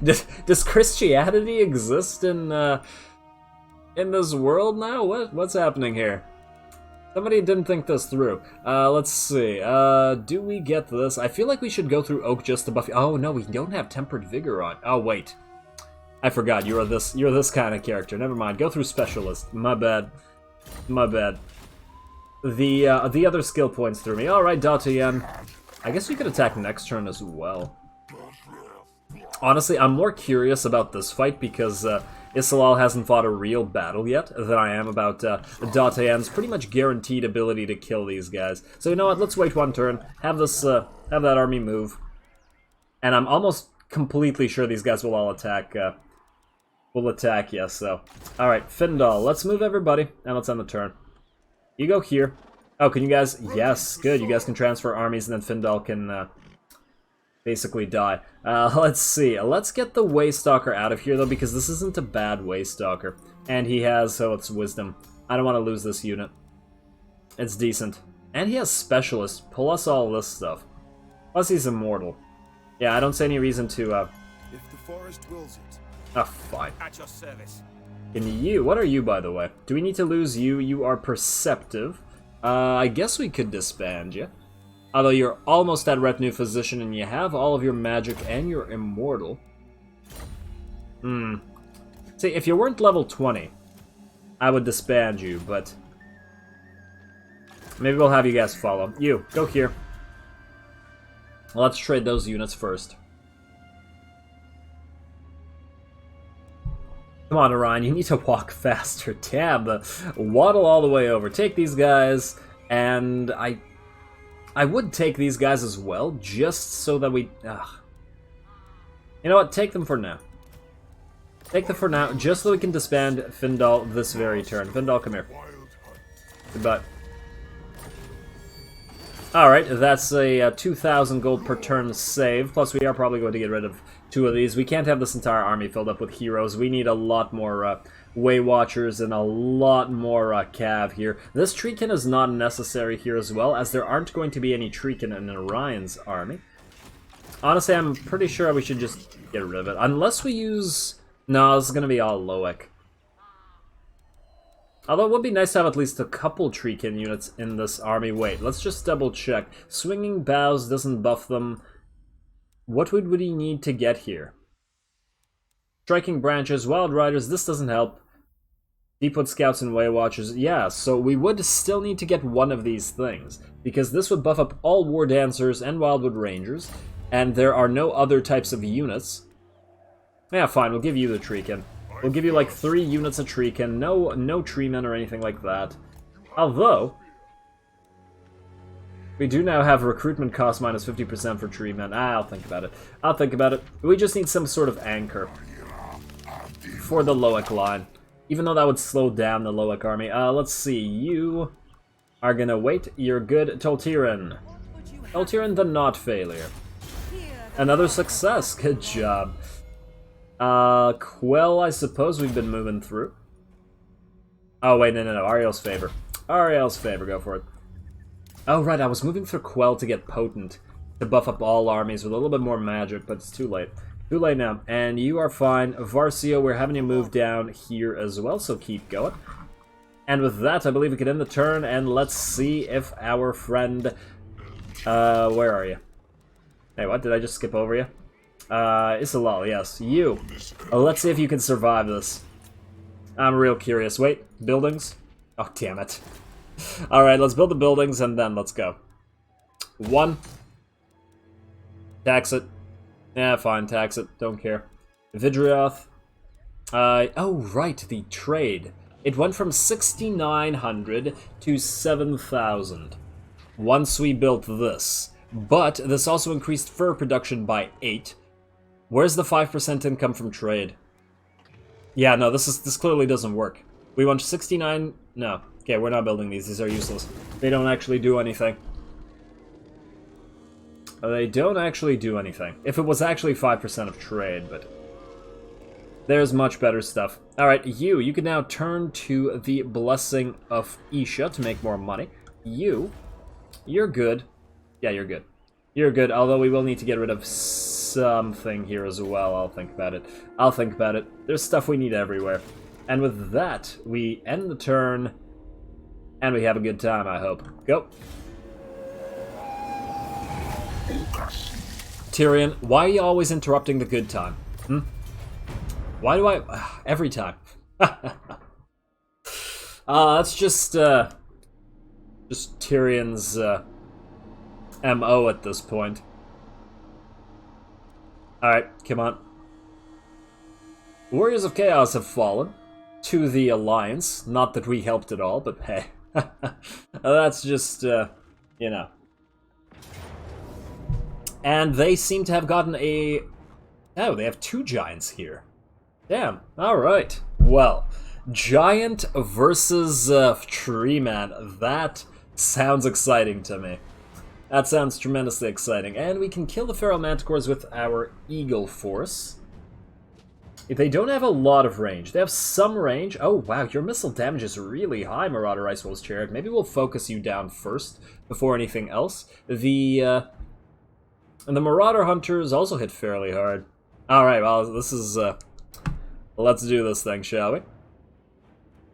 Does Christianity exist in this world now? What's happening here? Somebody didn't think this through. Let's see. Do we get this? I feel like we should go through Oak just to buff. Oh no, we don't have Tempered Vigor on. Oh wait, I forgot. You're this kind of character. Never mind. Go through Specialist. My bad. My bad. The other skill points through me. All right, Datian. I guess we could attack next turn as well. Honestly, I'm more curious about this fight because Isilal hasn't fought a real battle yet than I am about Datian's pretty much guaranteed ability to kill these guys. So you know what? Let's wait one turn. Have this have that army move, and I'm almost completely sure these guys will all attack. Will attack, yes. So, all right, Findal. Let's move everybody and let's end the turn. You go here. Oh, can you guys? Yes, good. You guys can transfer armies, and then Findal can basically die. Let's see. Let's get the Waystalker out of here, though, because this isn't a bad Waystalker. And he has, so it's Wisdom. I don't want to lose this unit. It's decent. And he has Specialist. Pull us all this stuff. Plus, he's immortal. Yeah, I don't see any reason to, If the forest wills it. Oh, fine. At your service. And you, what are you, by the way? Do we need to lose you? You are Perceptive. I guess we could disband you. Although you're almost at Retinue Physician and you have all of your magic and you're immortal. See, if you weren't level 20, I would disband you, but maybe we'll have you guys follow. You, go here. Let's trade those units first. Come on, Orion, you need to walk faster. Damn, waddle all the way over. Take these guys, and I would take these guys as well, just so that we... You know what? Take them for now. Take them for now, just so we can disband Findal this very turn. Findal, come here. Goodbye. Alright, that's a 2,000 gold per turn save, plus we are probably going to get rid of 2 of these. We can't have this entire army filled up with heroes. We need a lot more Way Watchers and a lot more cav here. This Treekin is not necessary here as well, as there aren't going to be any Treekin in Orion's army. Honestly, I'm pretty sure we should just get rid of it. Unless we use... No, this is going to be all Loic. Although it would be nice to have at least a couple Treekin units in this army. Wait, let's just double check. Swinging Boughs doesn't buff them. What would we need to get here? Striking Branches, Wild Riders, this doesn't help. Deepwood Scouts and Way Watchers, yeah, so we would still need to get one of these things. Because this would buff up all War Dancers and Wildwood Rangers. And there are no other types of units. Yeah, fine, we'll give you the Treekin. We'll give you like 3 units of Treekin, no Treemen or anything like that. Although, we do now have recruitment cost minus 50% for Treemen. I'll think about it. I'll think about it. We just need some sort of anchor for the Loic line. Even though that would slow down the Loic army. Let's see, you are gonna wait. You're good. Toltiran. Toltiran the not failure. Another success. Good job. Quell, I suppose we've been moving through. Oh, wait, no. Ariel's Favor. Ariel's Favor, go for it. Oh, right, I was moving through Quell to get Potent, to buff up all armies with a little bit more magic, but it's too late. Too late now. And you are fine. Varcio, we're having you move down here as well, so keep going. And with that, I believe we can end the turn, and let's see if our friend... where are you? Hey, what? Did I just skip over you? Isilal, yes. You. Let's see if you can survive this. I'm real curious. Wait, buildings? Oh, damn it. Alright, let's build the buildings and then let's go. 1. Tax it. Yeah, fine, tax it. Don't care. Vidrioth. Oh, right, the trade. It went from 6,900 to 7,000 once we built this. But this also increased fur production by 8. Where's the 5% income from trade? Yeah, no, this clearly doesn't work. We want 69... No. Okay, we're not building these. These are useless. They don't actually do anything. They don't actually do anything. If it was actually 5% of trade, but... There's much better stuff. Alright, you can now turn to the Blessing of Isha to make more money. You're good. Yeah, you're good. You're good, although we will need to get rid of something here as well. I'll think about it. I'll think about it. There's stuff we need everywhere. And with that, we end the turn, and we have a good time, I hope. Go. Tyrion, why are you always interrupting the good time? Why do I... every time. That's just Tyrion's... MO at this point. Alright, come on. Warriors of Chaos have fallen to the Alliance. Not that we helped at all, but hey. That's just, you know. And they seem to have gotten a... Oh, they have 2 giants here. Damn, alright. Well, giant versus tree man. That sounds exciting to me. That sounds tremendously exciting. And we can kill the Feral Manticores with our Eagle Force. If they don't have a lot of range. They have some range. Oh, wow, your missile damage is really high, Marauder Icewolf's Chariot. Maybe we'll focus you down first before anything else. The Marauder Hunters also hit fairly hard. Alright, well, this is... let's do this thing, shall we?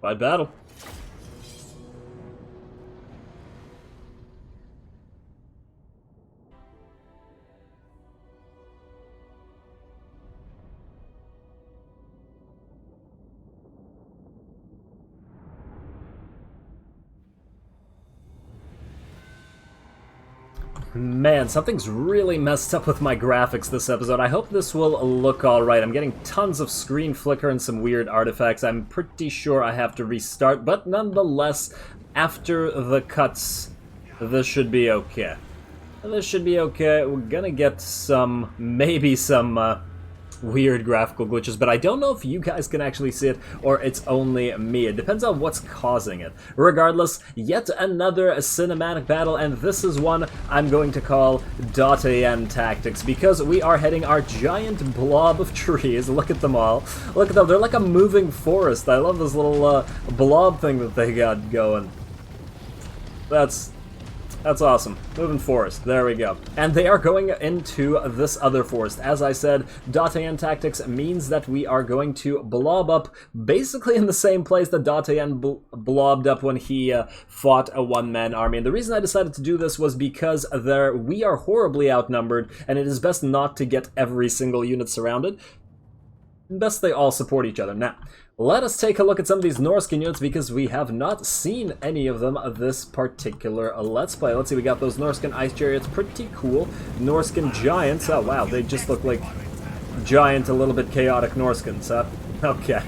Fight battle. Man, something's really messed up with my graphics this episode. I hope this will look alright. I'm getting tons of screen flicker and some weird artifacts. I'm pretty sure I have to restart, but nonetheless, after the cuts, this should be okay. This should be okay. We're gonna get some, maybe some weird graphical glitches, but I don't know if you guys can actually see it or it's only me. It depends on what's causing it. Regardless, yet another cinematic battle, and this is one I'm going to call .an tactics, because we are heading our giant blob of trees. Look at them all. Look at them. They're like a moving forest. I love this little blob thing that they got going. That's awesome. Moving forest. There we go. And they are going into this other forest. As I said, .an tactics means that we are going to blob up basically in the same place that .an blobbed up when he fought a one-man army. And the reason I decided to do this was because we are horribly outnumbered, and it is best not to get every single unit surrounded. Best they all support each other. Now, let us take a look at some of these Norsca units, because we have not seen any of them this particular Let's Play. Let's see, we got those Norscan Ice Chariots, pretty cool. Norscan Giants, oh wow, they just look like giant, a little bit chaotic Norscans, huh? Okay.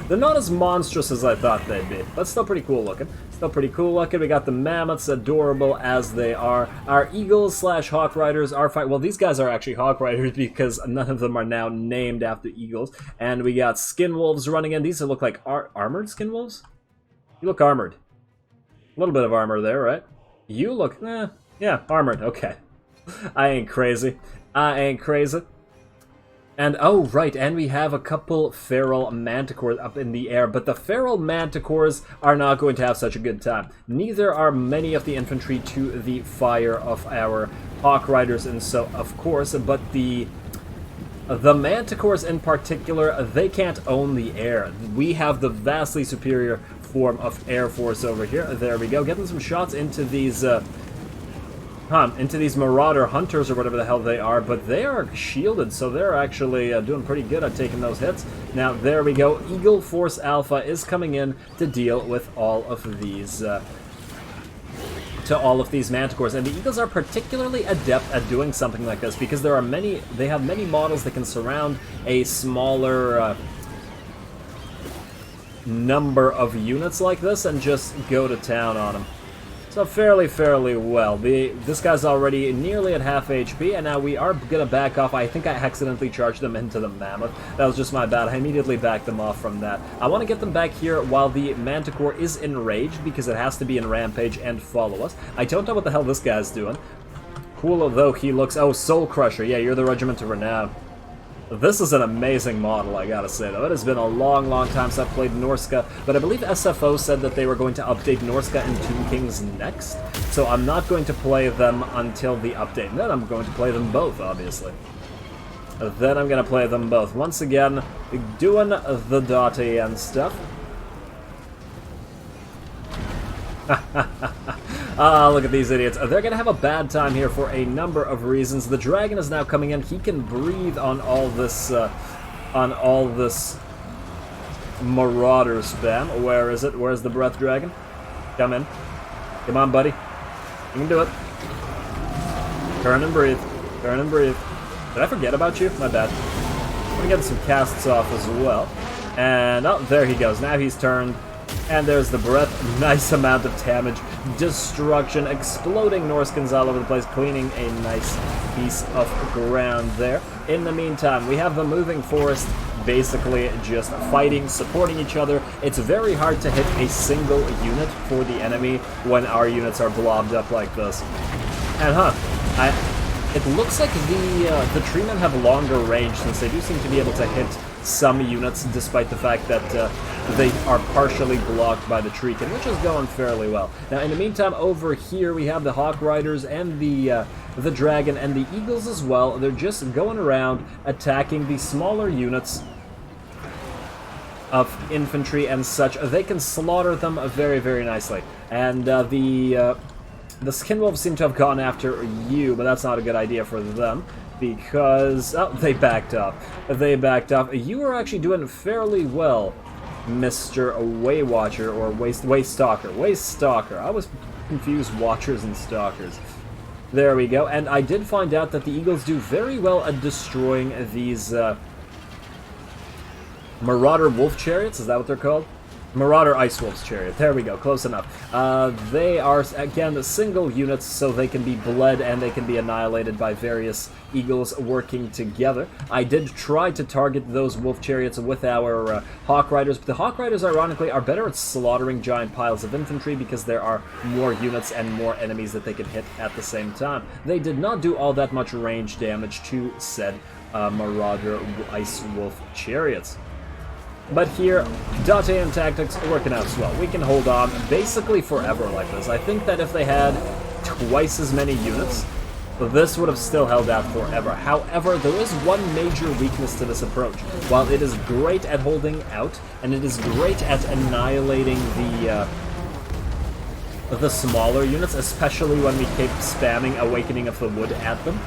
They're not as monstrous as I thought they'd be, but still pretty cool looking. Still pretty cool looking. We got the Mammoths, adorable as they are. Our Eagles slash Hawk Riders are well, these guys are actually Hawk Riders because none of them are now named after Eagles. And we got Skin Wolves running in. These look like armored Skin Wolves? You look armored. A little bit of armor there, right? You look, yeah, armored, okay. I ain't crazy. I ain't crazy. And, oh, right, and we have a couple Feral Manticores up in the air, but the Feral Manticores are not going to have such a good time. Neither are many of the infantry to the fire of our Hawk Riders, and so, of course, but the Manticores in particular, they can't own the air. We have the vastly superior form of Air Force over here. There we go, getting some shots into these... into these Marauder Hunters or whatever the hell they are, but they are shielded, so they're actually doing pretty good at taking those hits. Now, there we go. Eagle Force Alpha is coming in to deal with all of these Manticores, and the Eagles are particularly adept at doing something like this because they have many models that can surround a smaller number of units like this and just go to town on them. So fairly well. This guy's already nearly at half HP, and now we are going to back off. I think I accidentally charged them into the Mammoth. That was just my bad. I immediately backed them off from that. I want to get them back here while the Manticore is enraged, because it has to be in Rampage and follow us. I don't know what the hell this guy's doing. Cool though he looks... Oh, Soul Crusher. Yeah, you're the Regiment of Renown. This is an amazing model, I gotta say, though. It has been a long time since I've played Norsca, but I believe SFO said that they were going to update Norsca and Tomb Kings next, so I'm not going to play them until the update. And then I'm going to play them both, obviously. Then I'm going to play them both. Once again, doing the .an stuff. Look at these idiots. They're going to have a bad time here for a number of reasons. The dragon is now coming in. He can breathe on all this Marauder spam. Where is it? Where's the breath dragon? Come in. Come on, buddy. You can do it. Turn and breathe. Turn and breathe. Did I forget about you? My bad. I'm going to get some casts off as well. And, oh, there he goes. Now he's turned. And there's the breath. Nice amount of damage. Destruction. Exploding Norscans all over the place. Cleaning a nice piece of ground there. In the meantime, we have the moving forest basically just fighting, supporting each other. It's very hard to hit a single unit for the enemy when our units are blobbed up like this. And it looks like the treemen have longer range, since they do seem to be able to hit some units, despite the fact that they are partially blocked by the treekin, which is going fairly well. Now, in the meantime, over here we have the Hawk Riders and the Dragon and the Eagles as well. They're just going around attacking the smaller units of infantry and such. They can slaughter them very nicely. And the Skinwolves seem to have gone after you, but that's not a good idea for them, because... oh, they backed up. They backed up. You were actually doing fairly well, Mr. Waywatcher, or Waystalker. Waystalker. I was confused, Watchers and Stalkers. There we go. And I did find out that the Eagles do very well at destroying these Marauder Wolf Chariots. Is that what they're called? Marauder Ice Wolf's Chariot. There we go, close enough. They are, again, single units, so they can be bled and they can be annihilated by various eagles working together. I did try to target those Wolf Chariots with our Hawk Riders, but the Hawk Riders, ironically, are better at slaughtering giant piles of infantry because there are more units and more enemies that they can hit at the same time. They did not do all that much range damage to said Marauder Ice Wolf Chariots. But here, Datean tactics working out swell. We can hold on basically forever like this. I think that if they had twice as many units, this would have still held out forever. However, there is one major weakness to this approach. While it is great at holding out, and it is great at annihilating the smaller units, especially when we keep spamming Awakening of the Wood at them,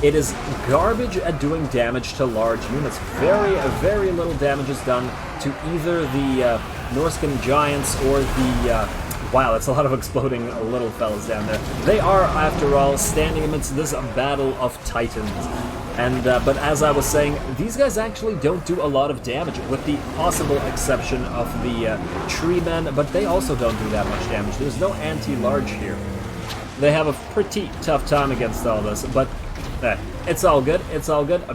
it is garbage at doing damage to large units. Very, very little damage is done to either the Norscan giants or the... wow, that's a lot of exploding little fellas down there. They are, after all, standing amidst this battle of titans. And but as I was saying, these guys actually don't do a lot of damage, with the possible exception of the tree men, but they also don't do that much damage. There's no anti-large here. They have a pretty tough time against all this, but it's all good,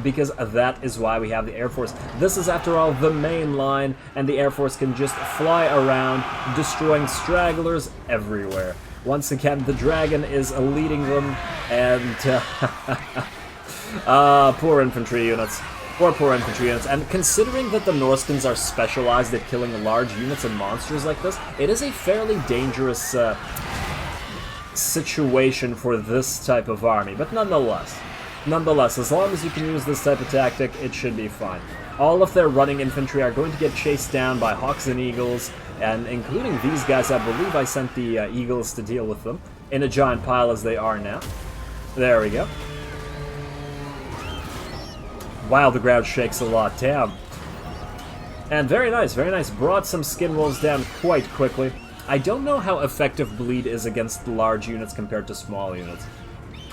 because that is why we have the Air Force. This is, after all, the main line, and the Air Force can just fly around, destroying stragglers everywhere. Once again, the dragon is leading them, and... poor infantry units. Poor infantry units. And considering that the Norscans are specialized at killing large units and monsters like this, it is a fairly dangerous situation for this type of army. But nonetheless, as long as you can use this type of tactic, it should be fine. All of their running infantry are going to get chased down by Hawks and Eagles, and including these guys. I believe I sent the Eagles to deal with them in a giant pile as they are now. There we go. Wow, the ground shakes a lot, damn. And very nice, very nice. Brought some skin wolves down quite quickly. I don't know how effective bleed is against large units compared to small units.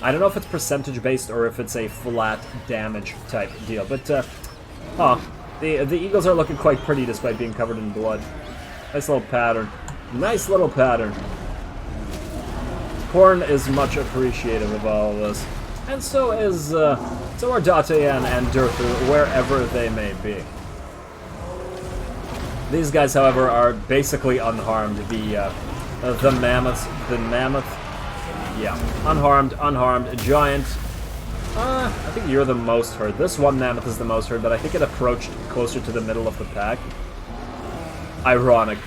I don't know if it's percentage based or if it's a flat damage type deal, but the Eagles are looking quite pretty despite being covered in blood. Nice little pattern. Nice little pattern. Korn is much appreciative of all of this. And so is, so are Datean and Durthu, wherever they may be. These guys, however, are basically unharmed. The mammoth, yeah, unharmed, giant. I think you're the most hurt. This one mammoth is the most hurt, but I think it approached closer to the middle of the pack. Ironic.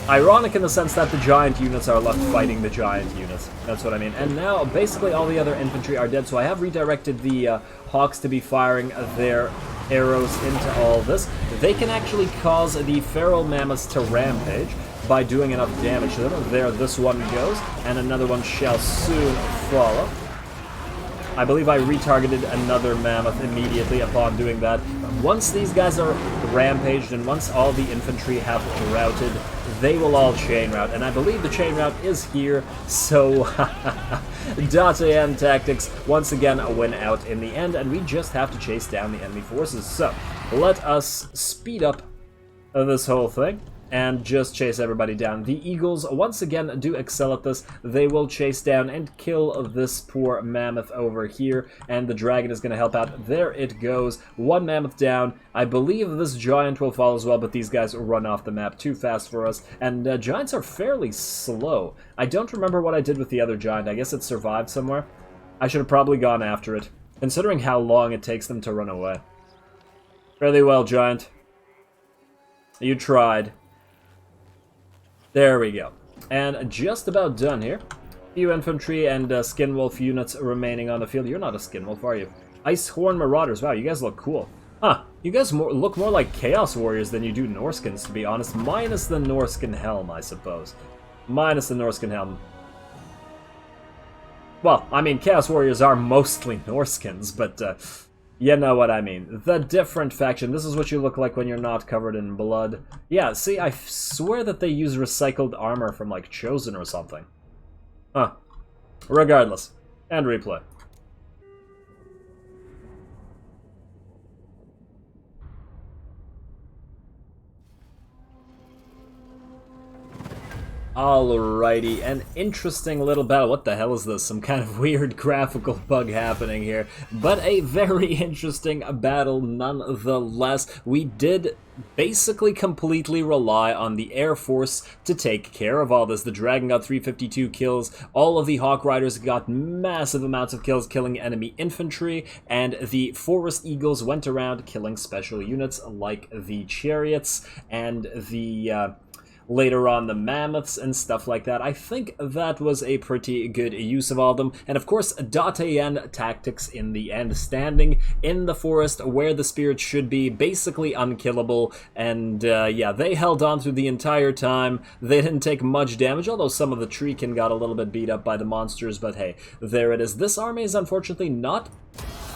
Ironic in the sense that the giant units are left fighting the giant units. That's what I mean. And now, basically, all the other infantry are dead, so I have redirected the Hawks to be firing their arrows into all this. They can actually cause the feral mammoths to rampage by doing enough damage to them. There, this one goes, and another one shall soon follow. I believe I retargeted another mammoth immediately upon doing that. Once these guys are rampaged and once all the infantry have routed, they will all chain route. And I believe the chain route is here, so Datean tactics once again win out in the end, and we just have to chase down the enemy forces. So let us speed up this whole thing and just chase everybody down. The Eagles, once again, do excel at this. They will chase down and kill this poor mammoth over here, and the dragon is going to help out. There it goes. One mammoth down. I believe this giant will fall as well, but these guys run off the map too fast for us, and giants are fairly slow. I don't remember what I did with the other giant. I guess it survived somewhere. I should have probably gone after it, considering how long it takes them to run away. Fairly well, giant. You tried. There we go. And just about done here. Few infantry and skinwolf units remaining on the field. You're not a skinwolf, are you? Icehorn Marauders. Wow, you guys look cool. Huh. You guys look more like Chaos Warriors than you do Norscans, to be honest. Minus the Norscan helm, I suppose. Minus the Norscan helm. Well, I mean, Chaos Warriors are mostly Norscans, but you know what I mean. The different faction. This is what you look like when you're not covered in blood. Yeah, see, I swear that they use recycled armor from, like, Chosen or something. Huh. Regardless. And replay. Alrighty, an interesting little battle. What the hell is this? Some kind of weird graphical bug happening here. But a very interesting battle nonetheless. We did basically completely rely on the Air Force to take care of all this. The Dragon got 352 kills, all of the Hawk Riders got massive amounts of kills killing enemy infantry, and the Forest Eagles went around killing special units like the Chariots and the later on the Mammoths and stuff like that. I think that was a pretty good use of all of them. And of course, .an tactics in the end, standing in the forest where the spirits should be, basically unkillable. And yeah, they held on through the entire time. They didn't take much damage, although some of the Treekin got a little bit beat up by the monsters, but hey, there it is. This army is unfortunately not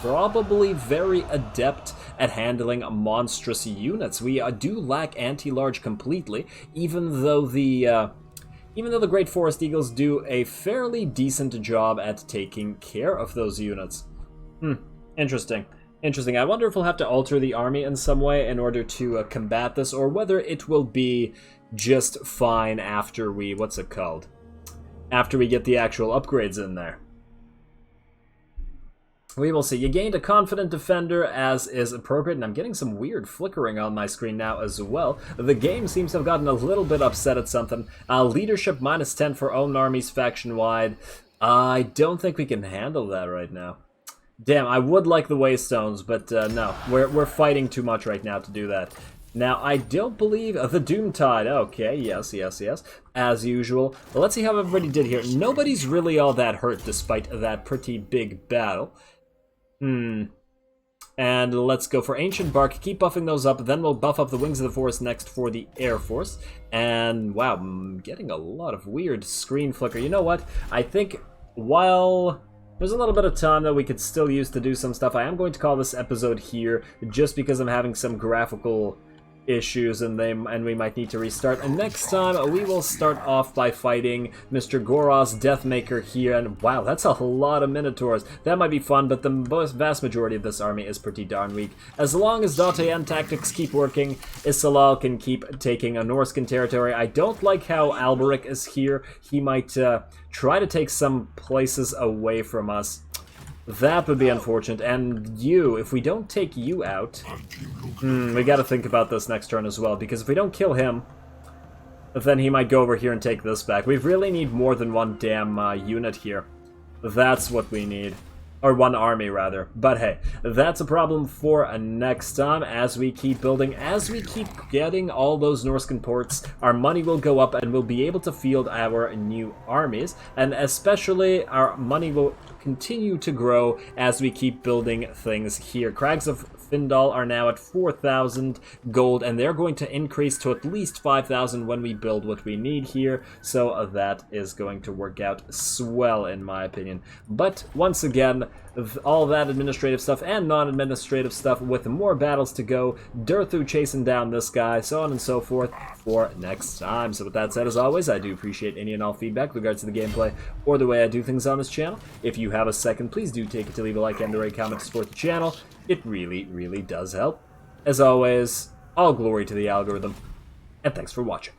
probably very adept at handling monstrous units. We do lack anti-large completely, even though the Great Forest Eagles do a fairly decent job at taking care of those units. Interesting. Interesting. I wonder if we'll have to alter the army in some way in order to combat this, or whether it will be just fine after we, what's it called? After we get the actual upgrades in there. We will see. You gained a confident defender, as is appropriate, and I'm getting some weird flickering on my screen now as well. The game seems to have gotten a little bit upset at something. Leadership -10 for own armies faction-wide. I don't think we can handle that right now. Damn, I would like the Waystones, but no. We're fighting too much right now to do that. Now, I don't believe... the Doomtide. Okay, yes. As usual. Well, let's see how everybody did here. Nobody's really all that hurt despite that pretty big battle. And let's go for Ancient Bark, keep buffing those up, then we'll buff up the Wings of the Forest next for the Air Force. And wow, I'm getting a lot of weird screen flicker. You know what? I think while there's a little bit of time that we could still use to do some stuff, I am going to call this episode here, just because I'm having some graphical issues and we might need to restart. And next time we will start off by fighting Mr. Goros Deathmaker here, and wow, that's a lot of Minotaurs. That might be fun, but the vast majority of this army is pretty darn weak. As long as .an tactics keep working, Isilal can keep taking a Norscan territory. I don't like how Alberic is here. He might try to take some places away from us. That would be unfortunate. And you, if we don't take you out, we gotta think about this next turn as well, because if we don't kill him, then he might go over here and take this back. We really need more than one damn unit here. That's what we need. Or one army, rather. But hey, that's a problem for next time. As we keep building, as we keep getting all those Norscan ports, our money will go up and we'll be able to field our new armies. And especially, our money will continue to grow as we keep building things here. Crags of Findal are now at 4,000 gold, and they're going to increase to at least 5,000 when we build what we need here, so that is going to work out swell in my opinion. But once again, all that administrative stuff and non-administrative stuff with more battles to go, Durthu chasing down this guy, so on and so forth for next time. So with that said, as always, I do appreciate any and all feedback with regards to the gameplay or the way I do things on this channel. If you have a second, please do take it to leave a like and a comment to support the channel. It really, really does help. As always, all glory to the algorithm, and thanks for watching.